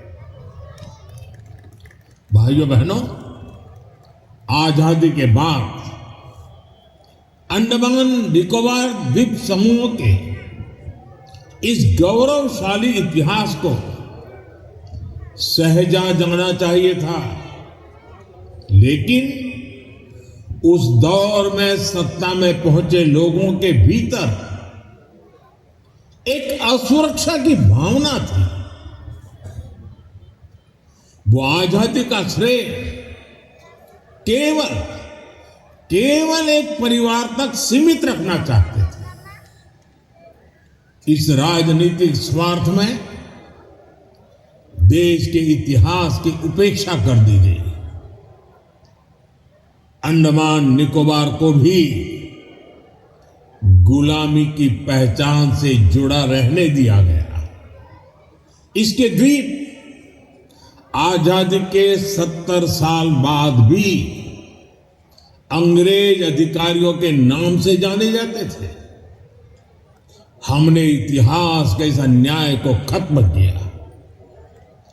भाइयों बहनों, आजादी के बाद अंडमान निकोबार द्वीप समूह के इस गौरवशाली इतिहास को सहजा जाना चाहिए था, लेकिन उस दौर में सत्ता में पहुंचे लोगों के भीतर एक असुरक्षा की भावना थी। वो आजादी का श्रेय केवल एक परिवार तक सीमित रखना चाहते थे। इस राजनीतिक स्वार्थ में देश के इतिहास की उपेक्षा कर दी गई। अंडमान निकोबार को भी गुलामी की पहचान से जुड़ा रहने दिया गया। इसके द्वीप आजादी के 70 साल बाद भी अंग्रेज अधिकारियों के नाम से जाने जाते थे। हमने इतिहास के इस अन्याय को खत्म किया।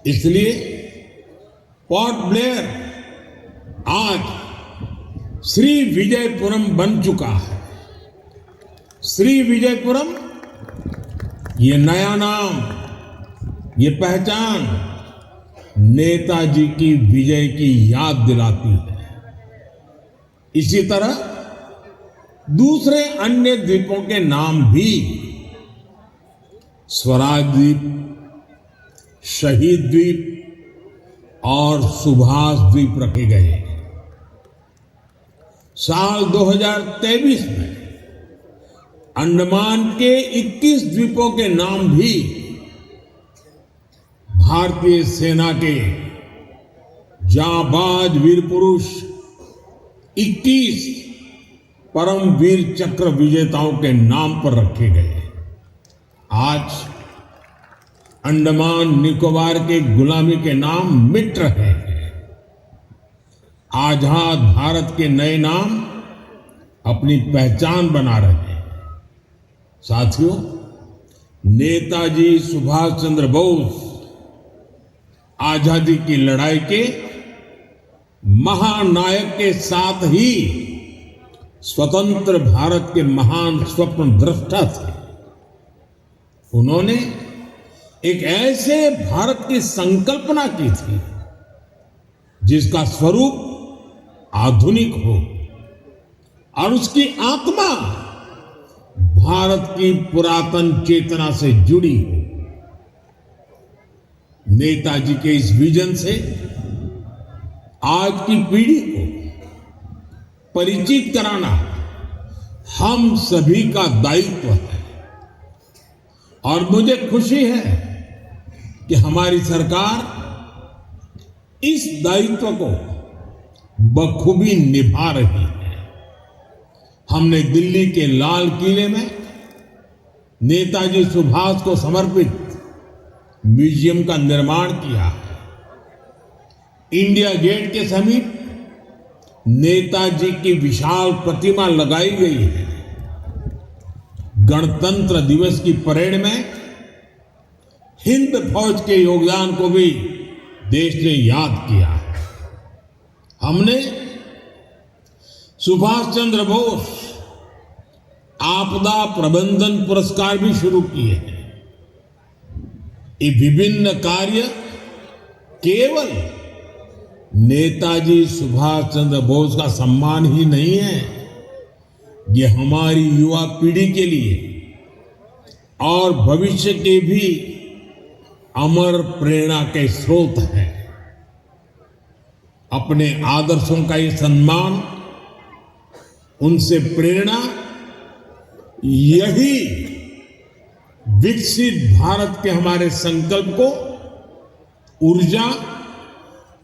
इसलिए पोर्ट ब्लेयर आज श्री विजयपुरम बन चुका है। श्री विजयपुरम, ये नया नाम, ये पहचान नेताजी की विजय की याद दिलाती है। इसी तरह दूसरे अन्य द्वीपों के नाम भी स्वराज द्वीप, शहीद द्वीप और सुभाष द्वीप रखे गए। साल 2023 में अंडमान के 21 द्वीपों के नाम भी भारतीय सेना के जांबाज वीर पुरुष 21 परमवीर चक्र विजेताओं के नाम पर रखे गए। आज अंडमान निकोबार के गुलामी के नाम मिट रहे हैं। आजाद भारत के नए नाम अपनी पहचान बना रहे हैं। साथियों, नेताजी सुभाष चंद्र बोस आजादी की लड़ाई के महानायक के साथ ही स्वतंत्र भारत के महान स्वप्न दृष्टा थे। उन्होंने एक ऐसे भारत की संकल्पना की थी जिसका स्वरूप आधुनिक हो और उसकी आत्मा भारत की पुरातन चेतना से जुड़ी हो। नेताजी के इस विजन से आज की पीढ़ी को परिचित कराना हम सभी का दायित्व है। और मुझे खुशी है कि हमारी सरकार इस दायित्व को बखूबी निभा रही है। हमने दिल्ली के लाल किले में नेताजी सुभाष को समर्पित म्यूजियम का निर्माण किया है। इंडिया गेट के समीप नेताजी की विशाल प्रतिमा लगाई गई है। गणतंत्र दिवस की परेड में हिंद फौज के योगदान को भी देश ने याद किया है। हमने सुभाष चंद्र बोस आपदा प्रबंधन पुरस्कार भी शुरू किए हैं। ये विभिन्न कार्य केवल नेताजी सुभाष चंद्र बोस का सम्मान ही नहीं है, ये हमारी युवा पीढ़ी के लिए और भविष्य के भी अमर प्रेरणा के स्रोत हैं। अपने आदर्शों का ये सम्मान, उनसे प्रेरणा, यही विकसित भारत के हमारे संकल्प को ऊर्जा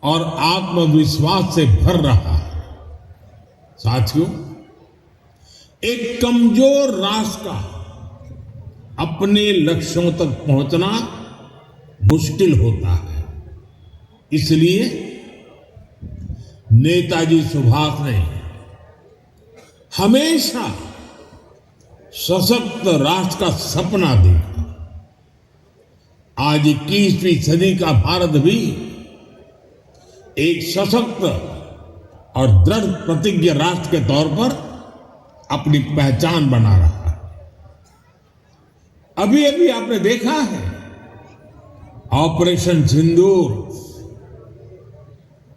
और आत्मविश्वास से भर रहा है। साथियों, एक कमजोर राष्ट्र का अपने लक्ष्यों तक पहुंचना मुश्किल होता है। इसलिए नेताजी सुभाष ने हमेशा सशक्त राष्ट्र का सपना देखा। आज 21वीं सदी का भारत भी एक सशक्त और दृढ़ प्रतिज्ञ राष्ट्र के तौर पर अपनी पहचान बना रहा है। अभी अभी आपने देखा है ऑपरेशन सिंदूर,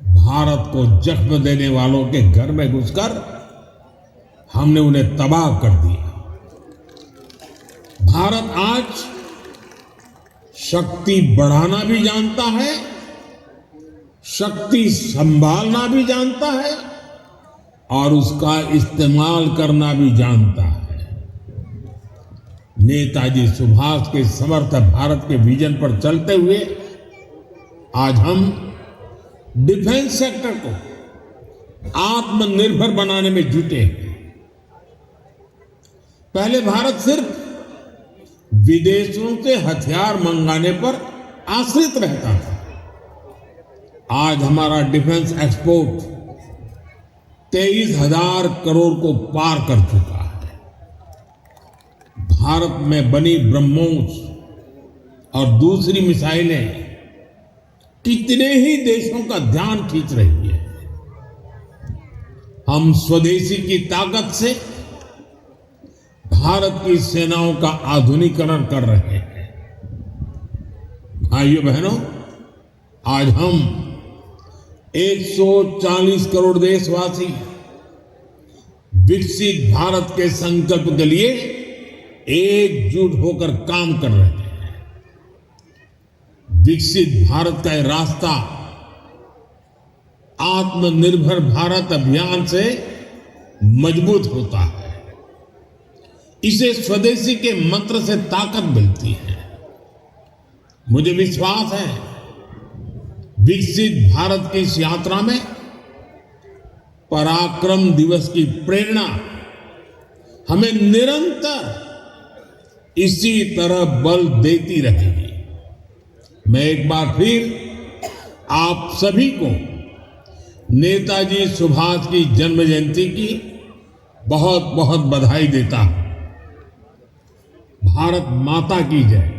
भारत को जख्म देने वालों के घर में घुसकर हमने उन्हें तबाह कर दिया। भारत आज शक्ति बढ़ाना भी जानता है, शक्ति संभालना भी जानता है और उसका इस्तेमाल करना भी जानता है। नेताजी सुभाष के समर्थ भारत के विजन पर चलते हुए आज हम डिफेंस सेक्टर को आत्मनिर्भर बनाने में जुटे हैं। पहले भारत सिर्फ विदेशों से हथियार मंगाने पर आश्रित रहता था। आज हमारा डिफेंस एक्सपोर्ट 23,000 करोड़ को पार कर चुका है। भारत में बनी ब्रह्मोस और दूसरी मिसाइलें कितने ही देशों का ध्यान खींच रही है। हम स्वदेशी की ताकत से भारत की सेनाओं का आधुनिकीकरण कर रहे हैं। भाइयों बहनों, आज हम 140 करोड़ देशवासी विकसित भारत के संकल्प के लिए एकजुट होकर काम कर रहे हैं। विकसित भारत का यह रास्ता आत्मनिर्भर भारत अभियान से मजबूत होता है। इसे स्वदेशी के मंत्र से ताकत मिलती है। मुझे विश्वास है विकसित भारत की इस यात्रा में पराक्रम दिवस की प्रेरणा हमें निरंतर इसी तरह बल देती रहेगी। मैं एक बार फिर आप सभी को नेताजी सुभाष की जन्म जयंती की बहुत बहुत बधाई देता हूं। भारत माता की जय।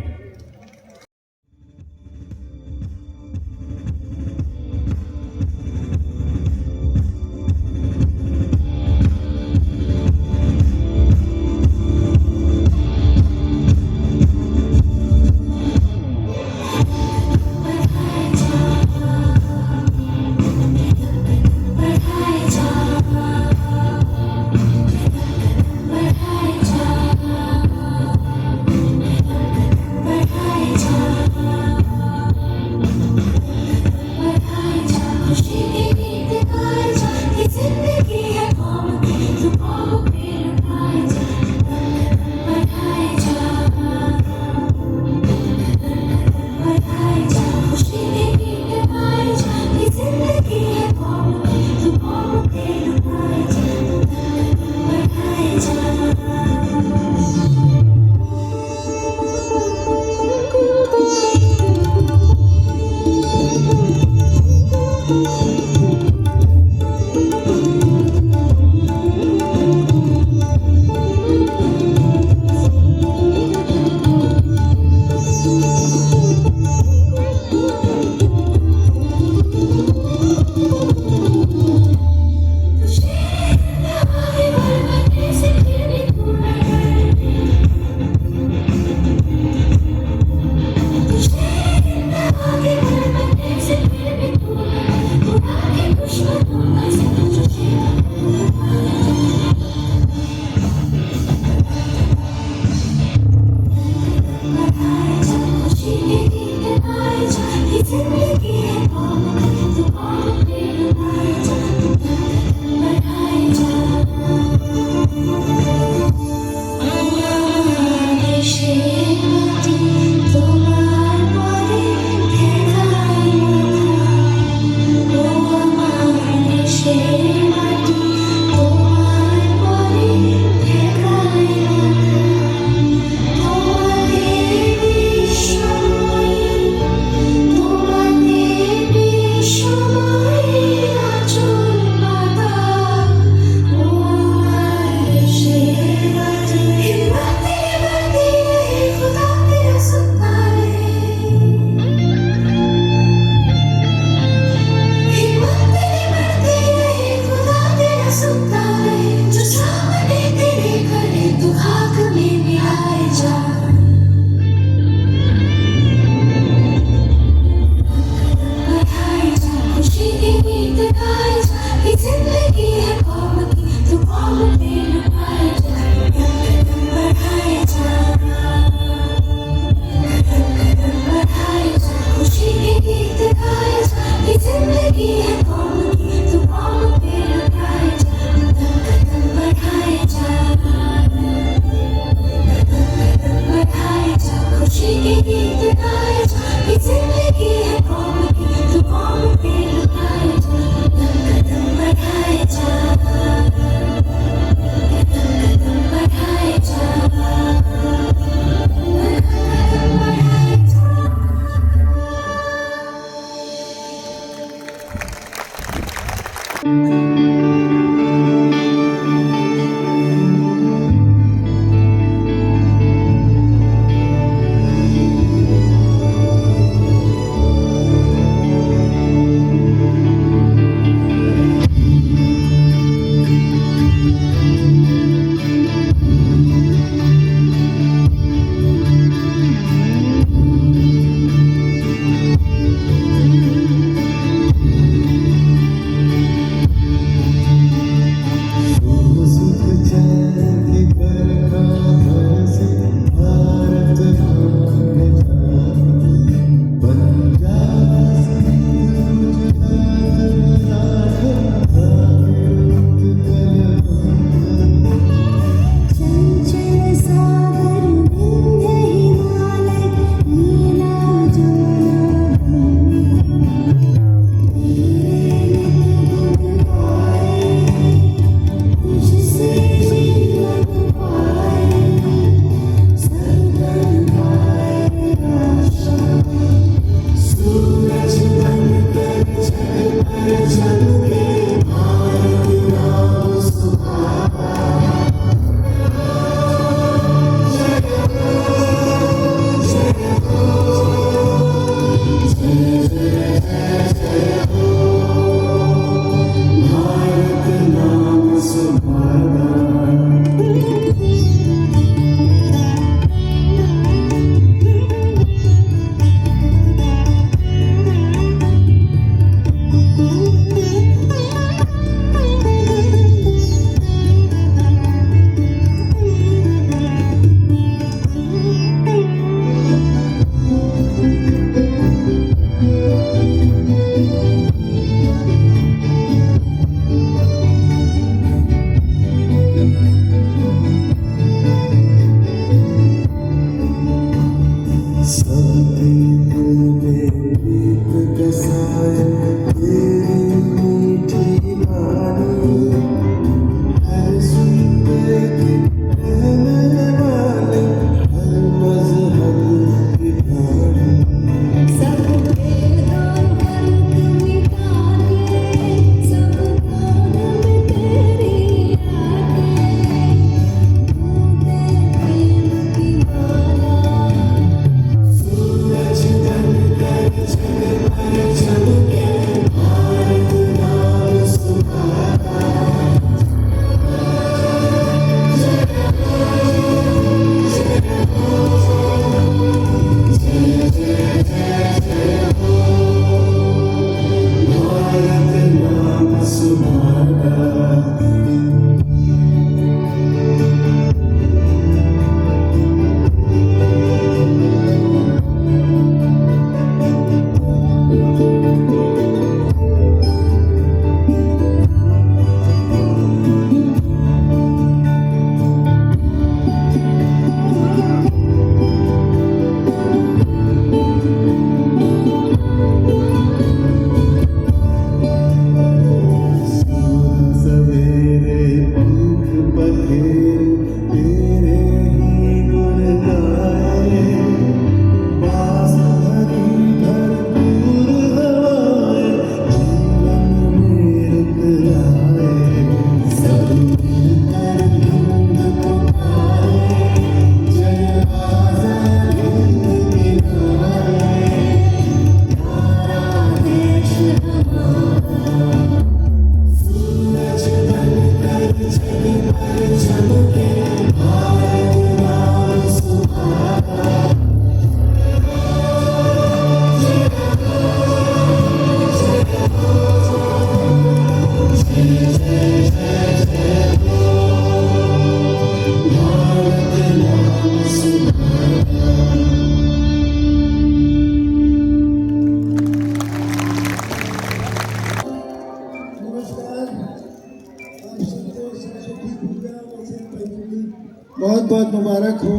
बहुत बहुत मुबारक हो.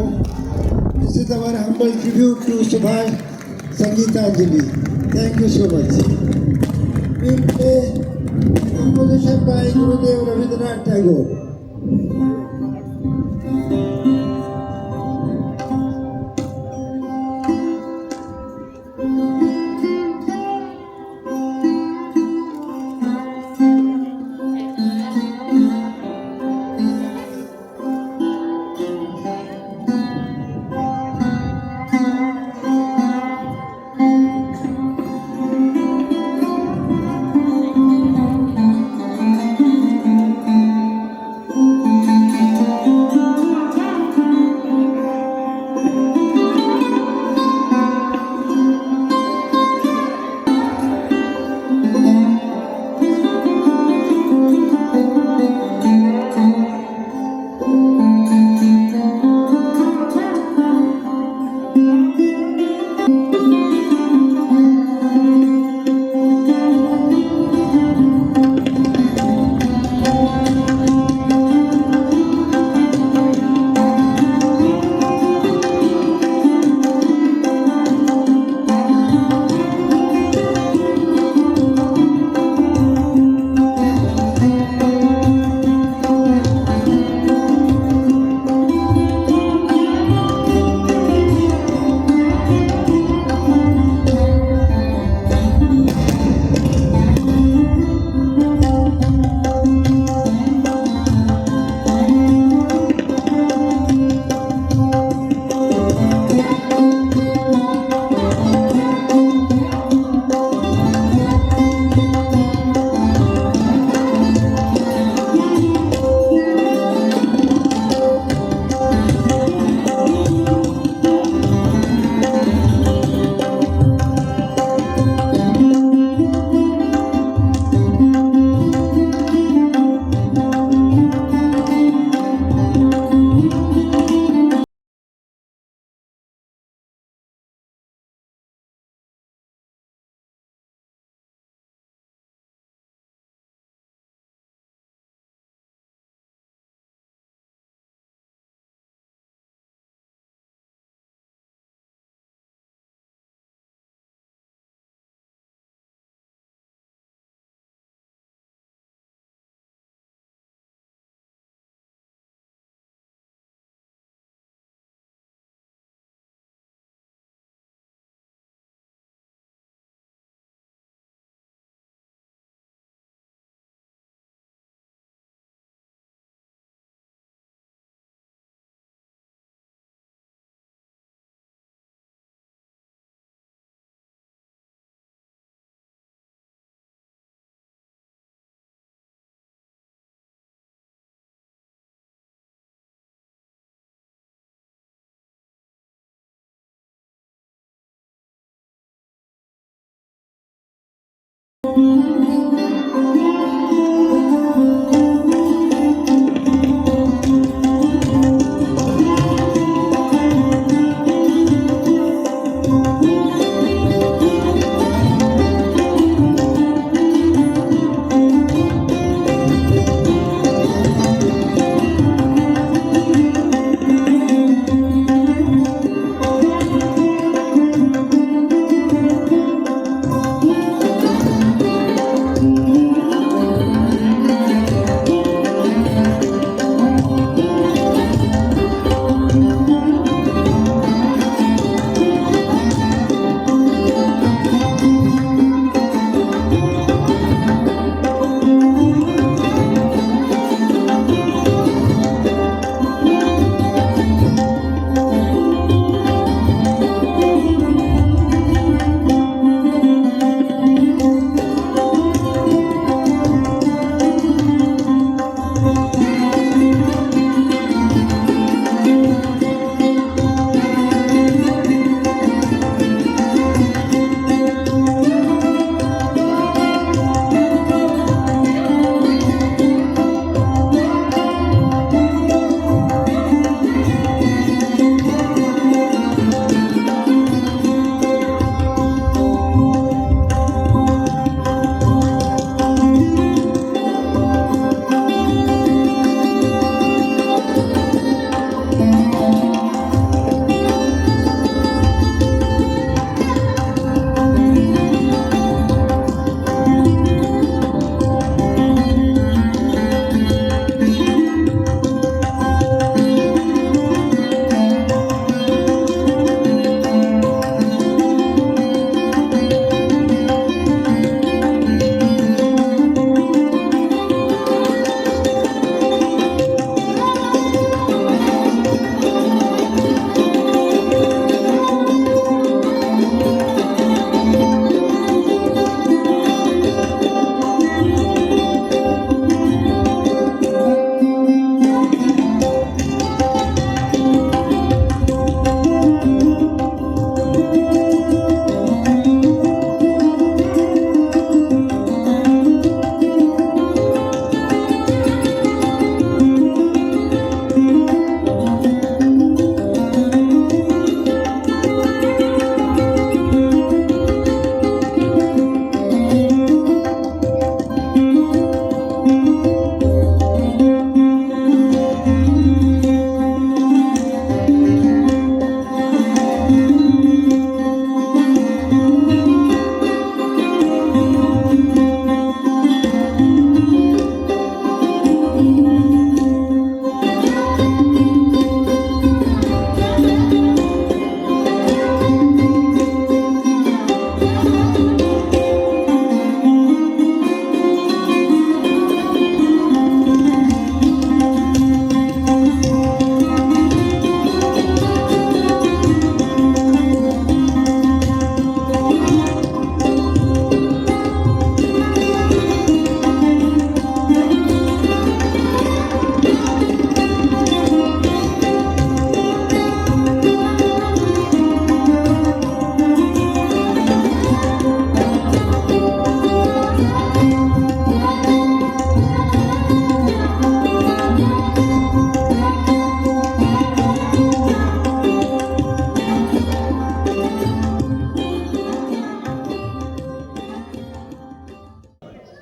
This is our humble tribute to Subhash Sangeetanjali. Thank you so much. We'll play composition by Gurudev Rabindranath Tagore.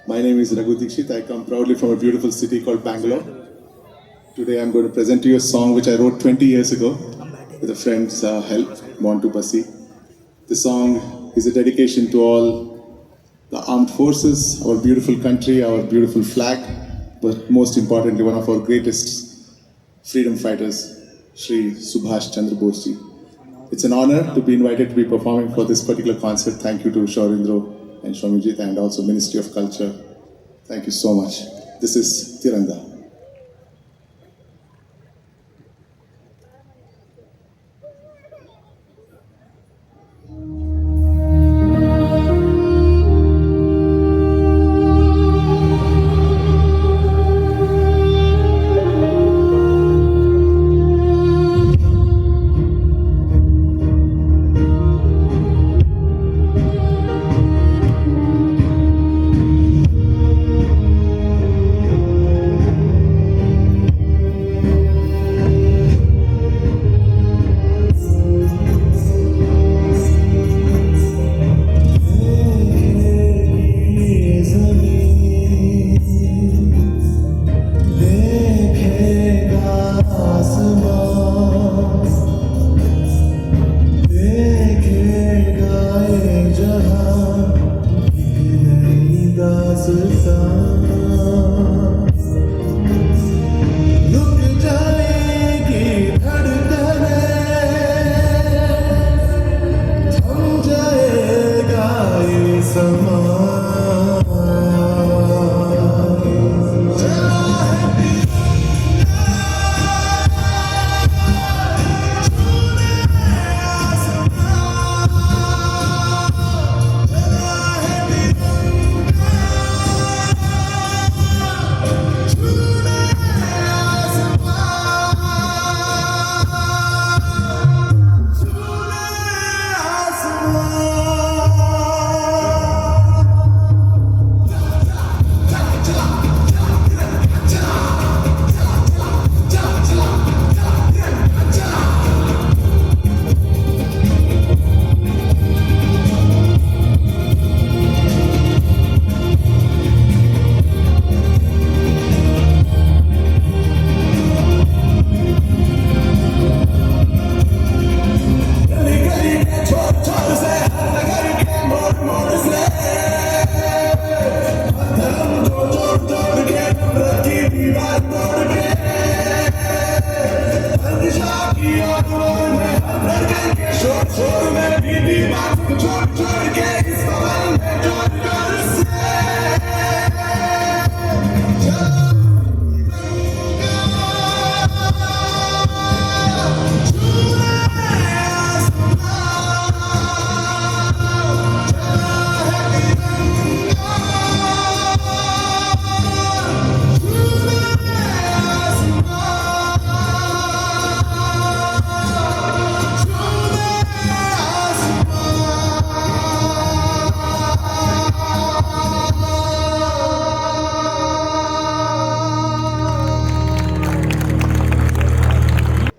My name is Raghu Dikshit. I come proudly from a beautiful city called Bangalore. Today I'm going to present to you a song which I wrote 20 years ago with a friend's help, Montu Basi. The song is a dedication to all the armed forces, our beautiful country, our beautiful flag, but most importantly, one of our greatest freedom fighters, Shri Subhash Chandra Bose ji. It's an honor to be invited to be performing for this particular concert. Thank you to Shaurindro and Shomijit and also Ministry of Culture. Thank you so much. This is Tiranga.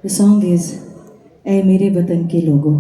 The song is ऐ मेरे वतन के लोगों।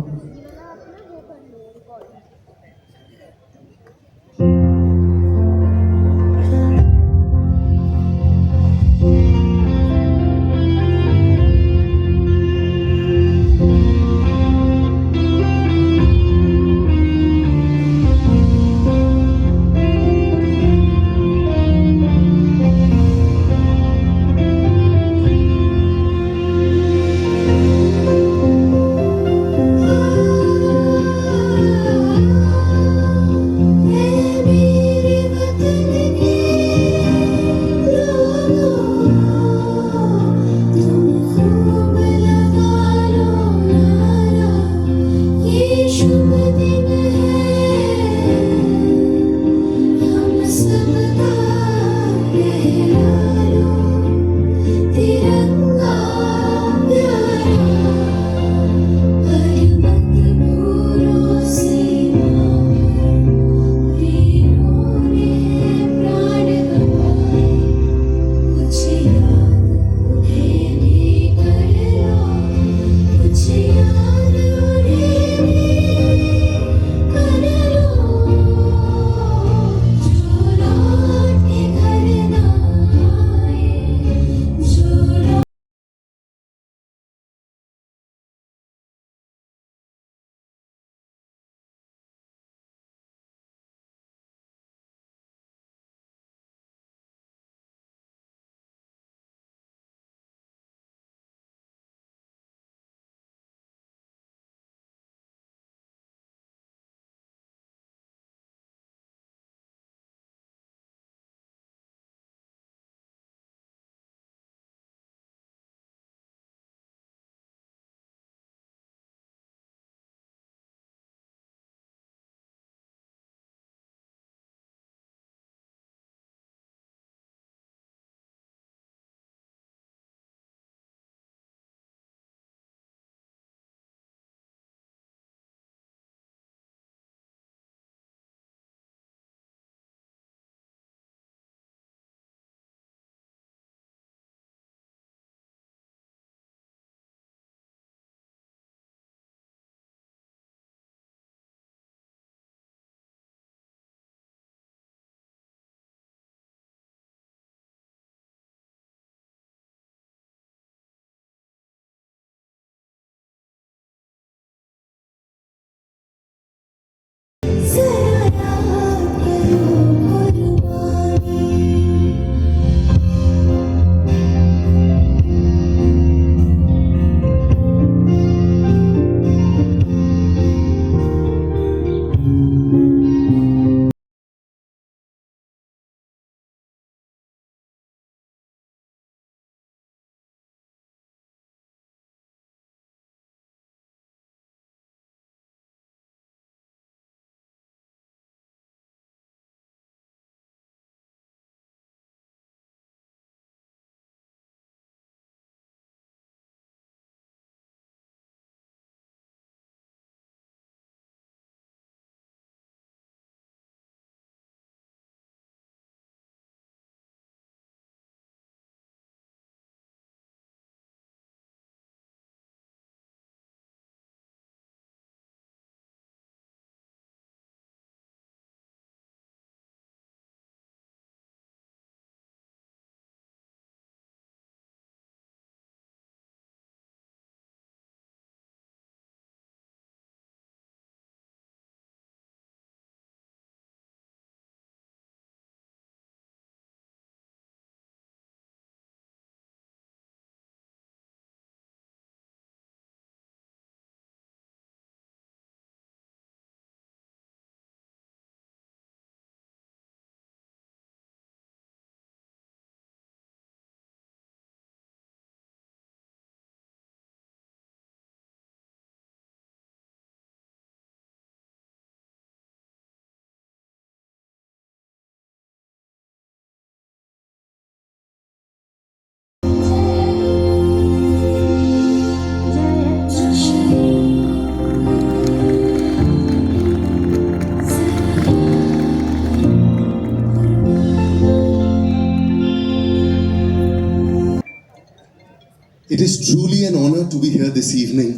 It is truly an honor to be here this evening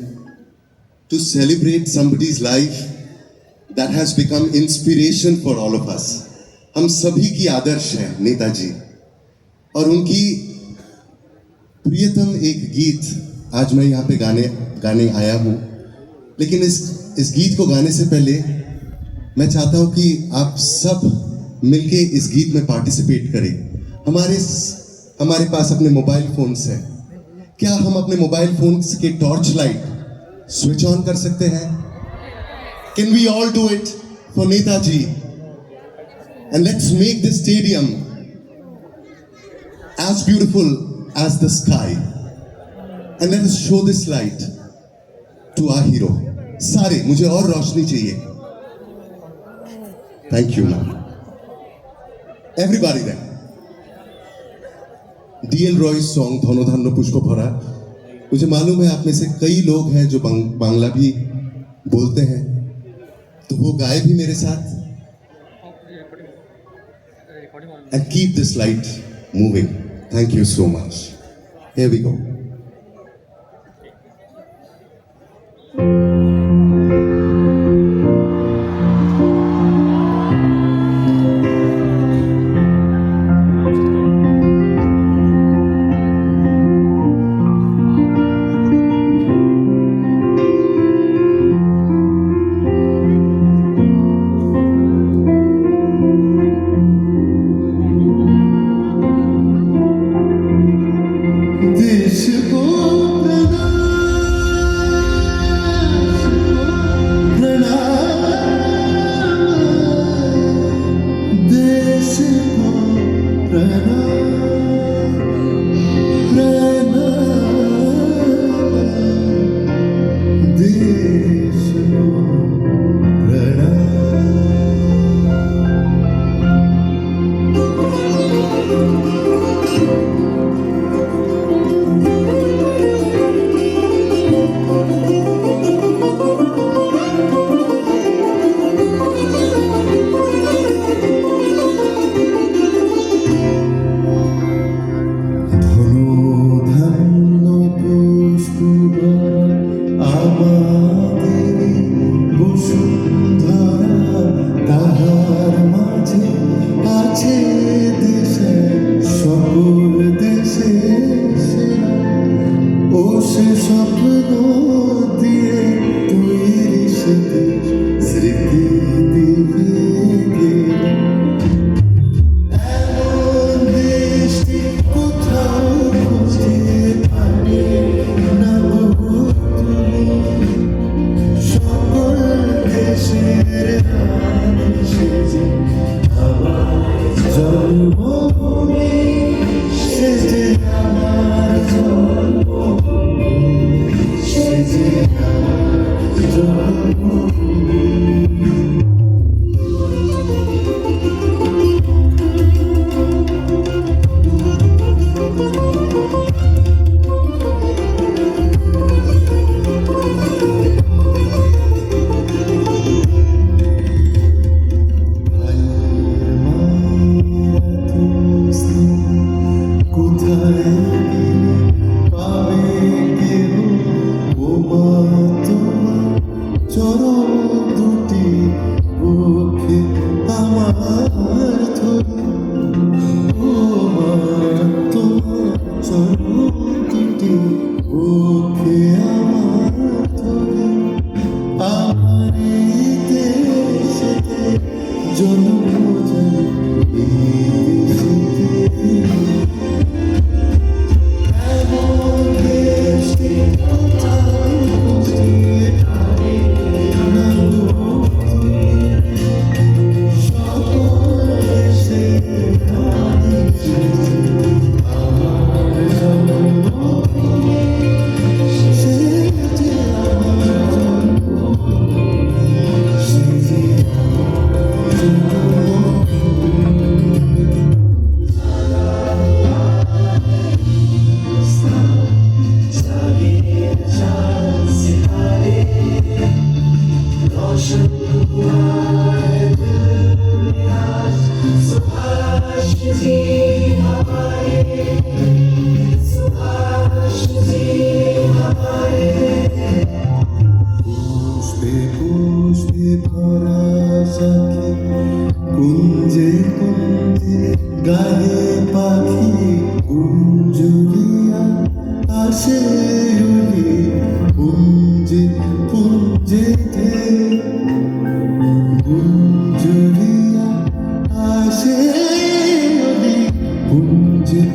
to celebrate somebody's life that has become inspiration for all of us. हम सभी की आदर्श है नेताजी, और उनकी प्रियतम एक गीत आज मैं यहाँ पे गाने आया हूँ। लेकिन इस गीत को गाने से पहले मैं चाहता हूँ कि आप सब मिलके इस गीत में पार्टिसिपेट करें। हमारे पास अपने मोबाइल फोन्स हैं। क्या हम अपने मोबाइल फोन्स के टॉर्च लाइट स्विच ऑन कर सकते हैं? Can we all do it for Netaji? And let's make this stadium as beautiful as the sky. And let us show this light to our hero. सारे, मुझे और रोशनी चाहिए. Thank you, ma'am. Everybody there. DL Roy's song धनोधान्य पुष्प भरा। मुझे मालूम है आप में से कई लोग हैं जो बांग्ला भी बोलते हैं, तो वो गाए भी मेरे साथ। And keep this light moving. Thank you so much. Here we go.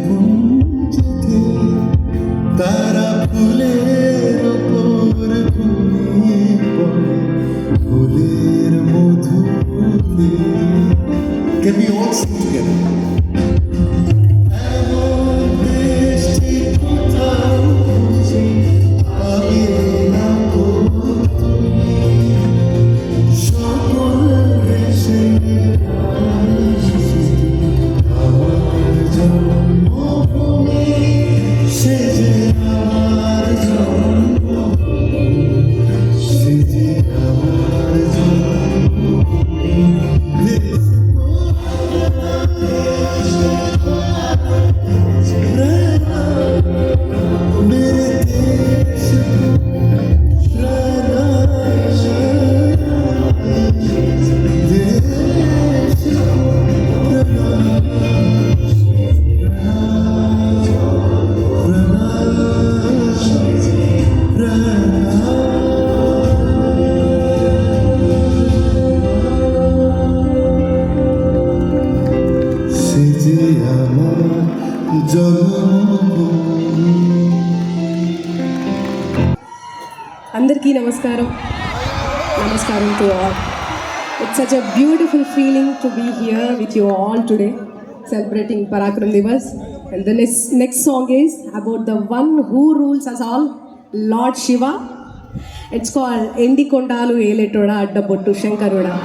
কুঞ্জ थे তারা ফুলের ওপর ঘুমিয়ে পড়ে ফুলের মধুতে Can we all sing together? এমন বৃষ্টি কোথাও খুঁজে পাবে না গো তুমি। সকল দেশের আমার জন্মভূমি, সে যে আমার জন্মভূমি, সে যে আমার জন্মভূমি। అందరికీ నమస్కారం to all. It's such a beautiful feeling to be here with you all today celebrating Parakram Divas, and the next song is about the one who rules us all, Lord Shiva. It's called Endi Kondalu Eletoda Addabottu Shankaruda.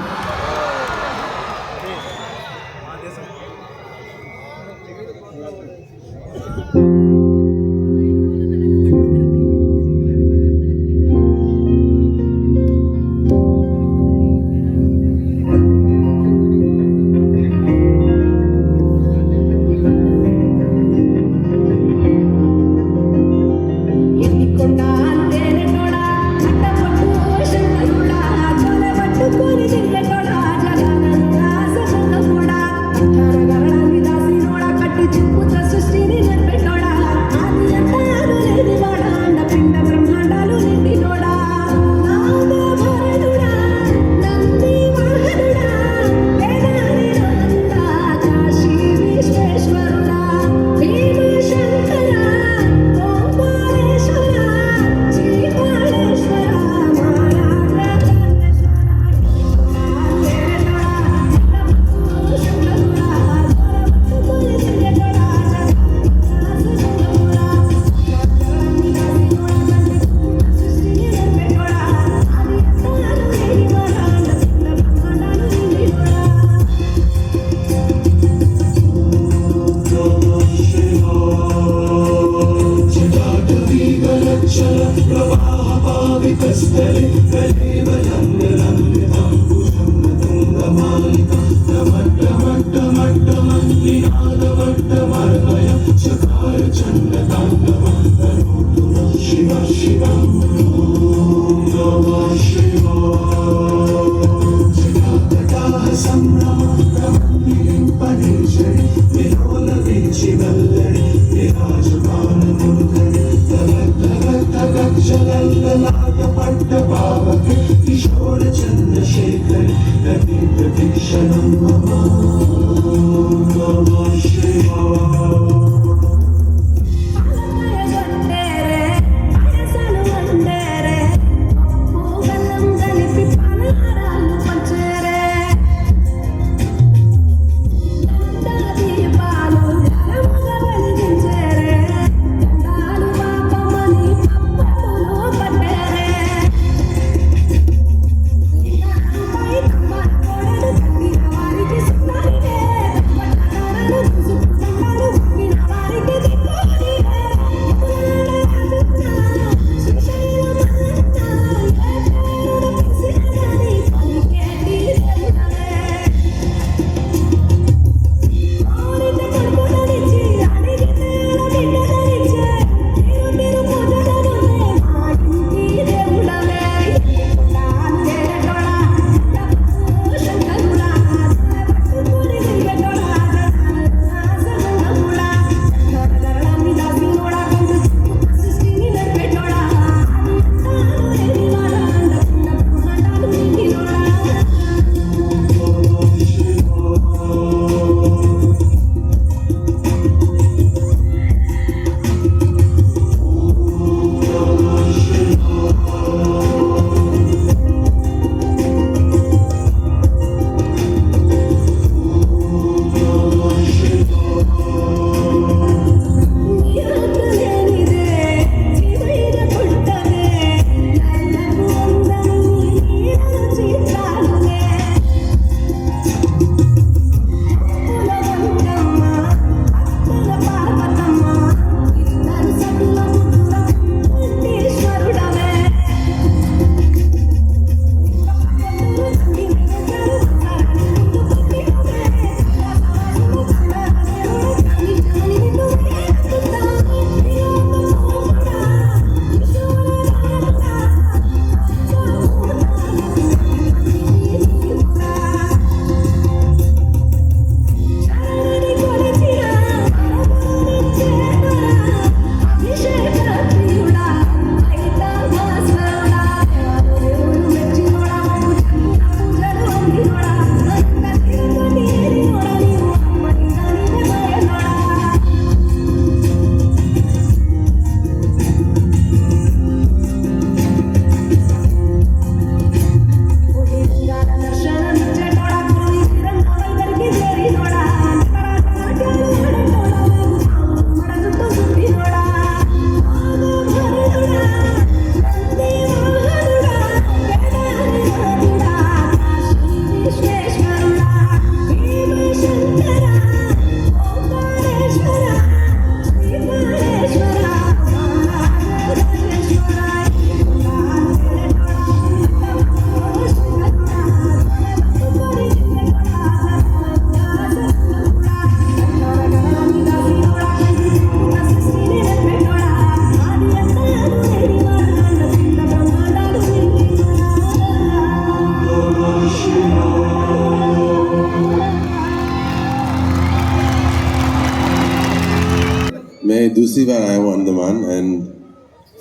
मैं दूसरी बार आया हूँ Andaman and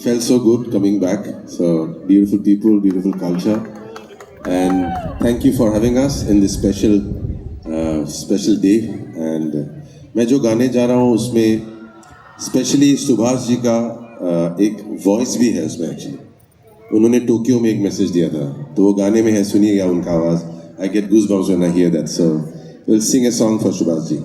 felt so good coming back. So beautiful people, beautiful culture, and thank you for having us in this special day. And मैं जो गाने जा रहा हूँ उसमें स्पेशली सुभाष जी का एक वॉइस भी है उसमें एक्चुअली. उन्होंने टोक्यो में एक मैसेज दिया था, तो वो गाने में है, सुनिएगा उनका आवाज़. I get goosebumps when I hear that. So we'll sing a song for Subhash ji.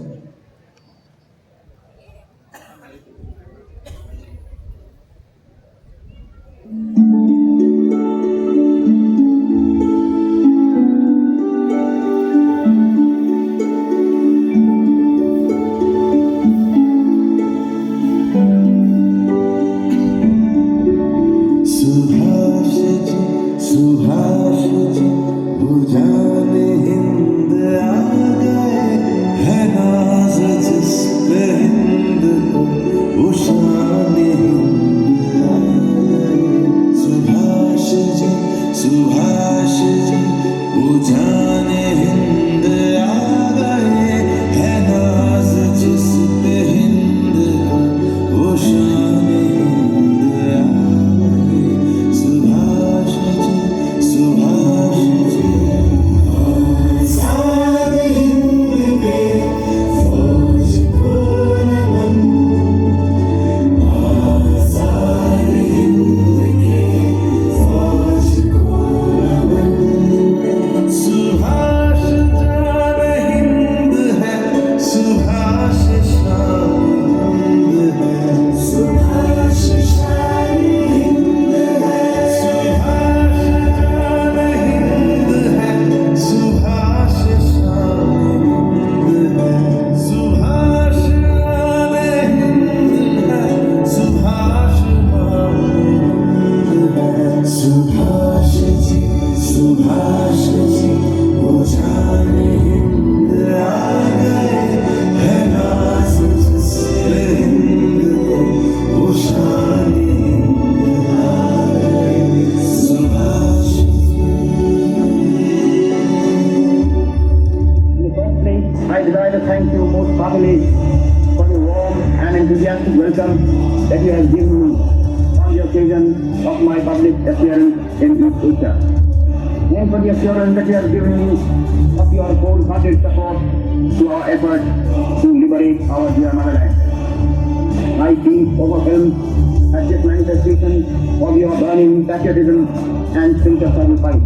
That you have given me on the occasion of my public appearance in East Asia. And for the assurance that you have given me of your wholehearted support to our effort to liberate our dear motherland. I feel overwhelmed at this manifestation of your burning patriotism and spirit of sacrifice.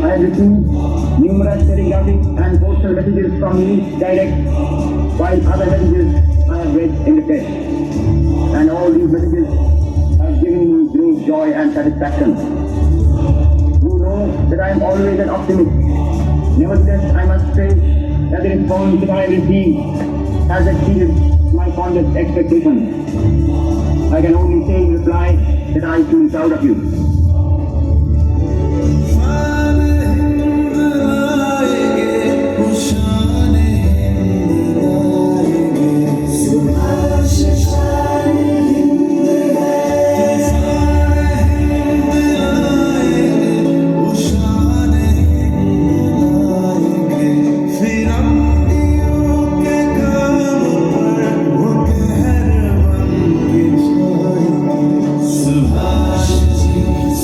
I have received numerous telegraphic and postal messages from you direct, while other messages I have read in the press. And all these messages have given me great joy and satisfaction. You know that I am always an optimist. Nevertheless, I must say that the response that I have received has exceeded my fondest expectations. I can only say in reply that I feel proud of you.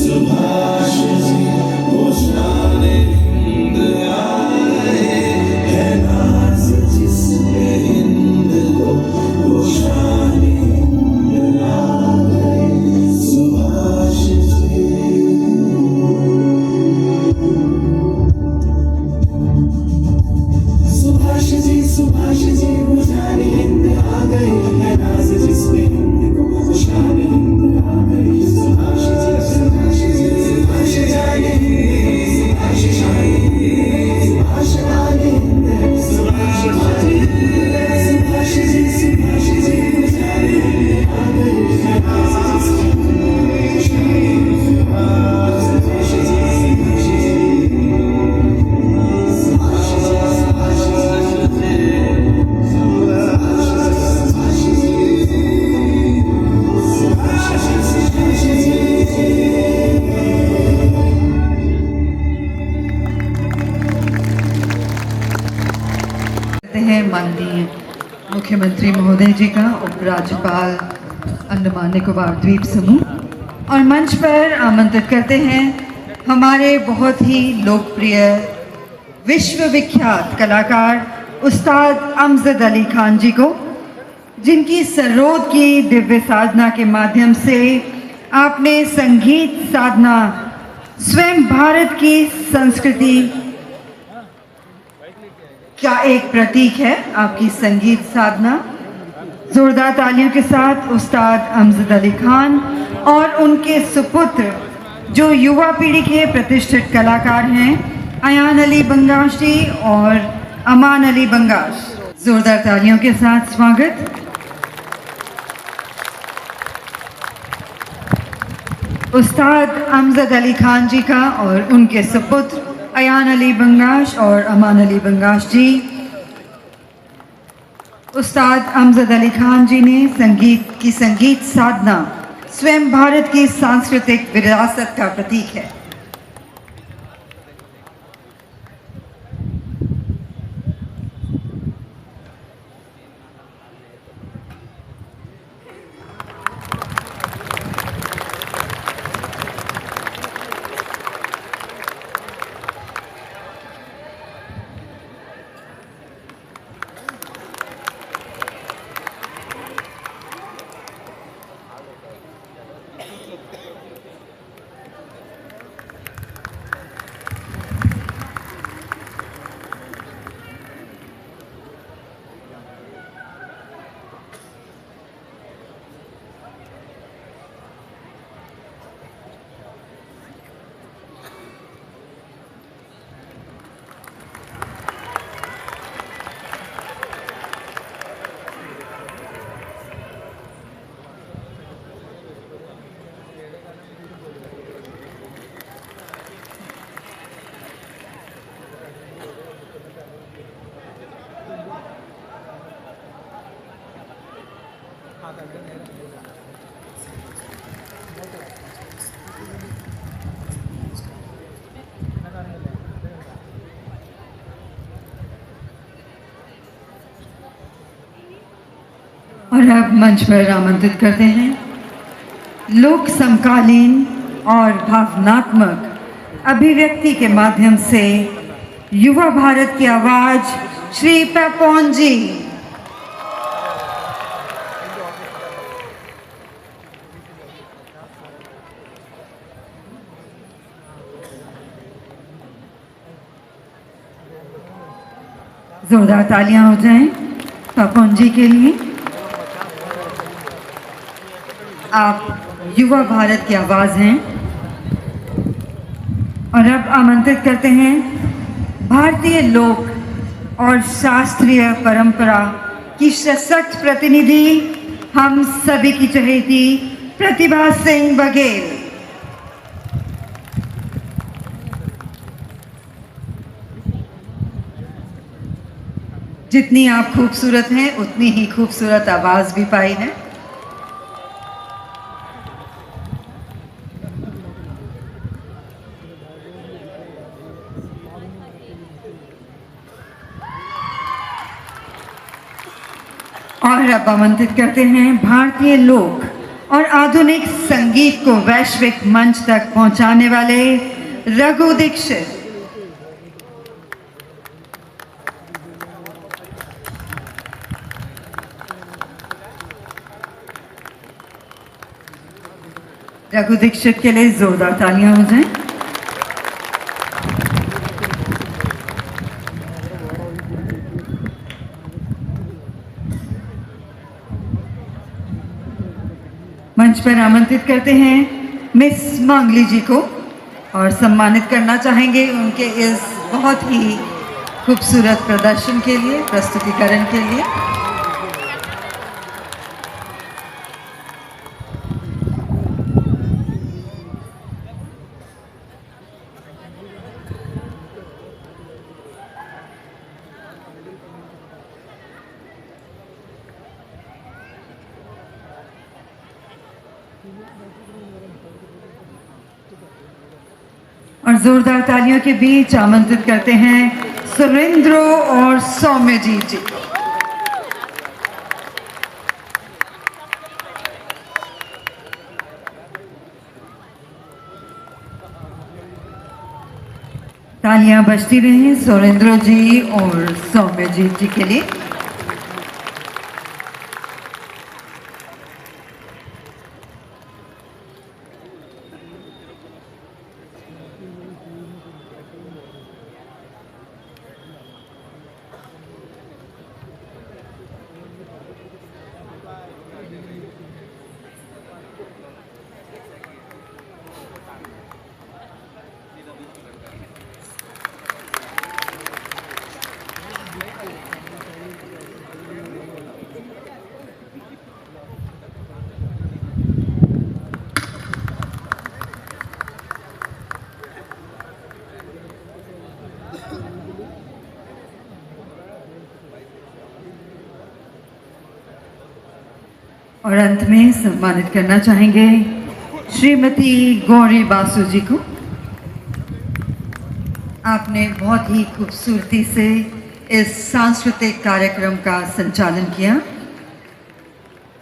Subhash ji, मुख्यमंत्री महोदय जी का, उपराज्यपाल अंडमान निकोबार द्वीप समूह और मंच पर आमंत्रित करते हैं हमारे बहुत ही लोकप्रिय विश्वविख्यात कलाकार उस्ताद अमजद अली खान जी को, जिनकी सरोद की दिव्य साधना के माध्यम से आपने संगीत साधना स्वयं भारत की संस्कृति का एक प्रतीक है। आपकी संगीत साधना जोरदार तालियों के साथ उस्ताद अमजद अली खान और उनके सुपुत्र जो युवा पीढ़ी के प्रतिष्ठित कलाकार हैं अयान अली बंगाश जी और अमान अली बंगाश, जोरदार तालियों के साथ स्वागत। उस्ताद अमजद अली खान जी का और उनके सुपुत्र अयान अली बंगाश और अमान अली बंगाश जी। उस्ताद अमजद अली खान जी ने संगीत साधना स्वयं भारत की सांस्कृतिक विरासत का प्रतीक है। और अब मंच पर आमंत्रित करते हैं लोक समकालीन और भावनात्मक अभिव्यक्ति के माध्यम से युवा भारत की आवाज श्री पेपॉन जी। जोरदार तालियां हो जाएं पेपॉन जी के लिए। आप युवा भारत की आवाज़ हैं। और अब आमंत्रित करते हैं भारतीय लोक और शास्त्रीय परंपरा की सशक्त प्रतिनिधि, हम सभी की चहेती प्रतिभा सिंह बघेल। जितनी आप खूबसूरत हैं उतनी ही खूबसूरत आवाज़ भी पाई है। और अब आमंत्रित करते हैं भारतीय लोक और आधुनिक संगीत को वैश्विक मंच तक पहुंचाने वाले रघु दीक्षित। रघु दीक्षित के लिए जोरदार तालियां हो जाएं। मंच पर आमंत्रित करते हैं मिस मांगली जी को और सम्मानित करना चाहेंगे उनके इस बहुत ही खूबसूरत प्रदर्शन के लिए, प्रस्तुतिकरण के लिए। और जोरदार तालियों के बीच आमंत्रित करते हैं सुरेंद्र और सौम्य जी। तालियां बजती रहें सुरेंद्र जी और सौम्यजीत जी के लिए। और अंत में सम्मानित करना चाहेंगे श्रीमती गौरी बासु जी को। आपने बहुत ही खूबसूरती से इस सांस्कृतिक कार्यक्रम का संचालन किया।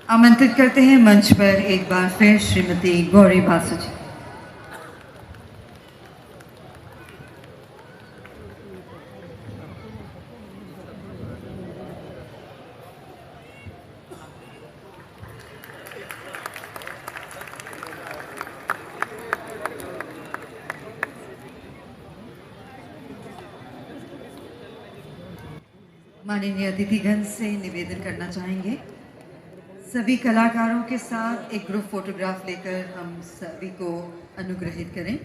आमंत्रित करते हैं मंच पर एक बार फिर श्रीमती गौरी बासु जी। माननीय अतिथिगण से निवेदन करना चाहेंगे, सभी कलाकारों के साथ एक ग्रुप फोटोग्राफ लेकर हम सभी को अनुग्रहित करें।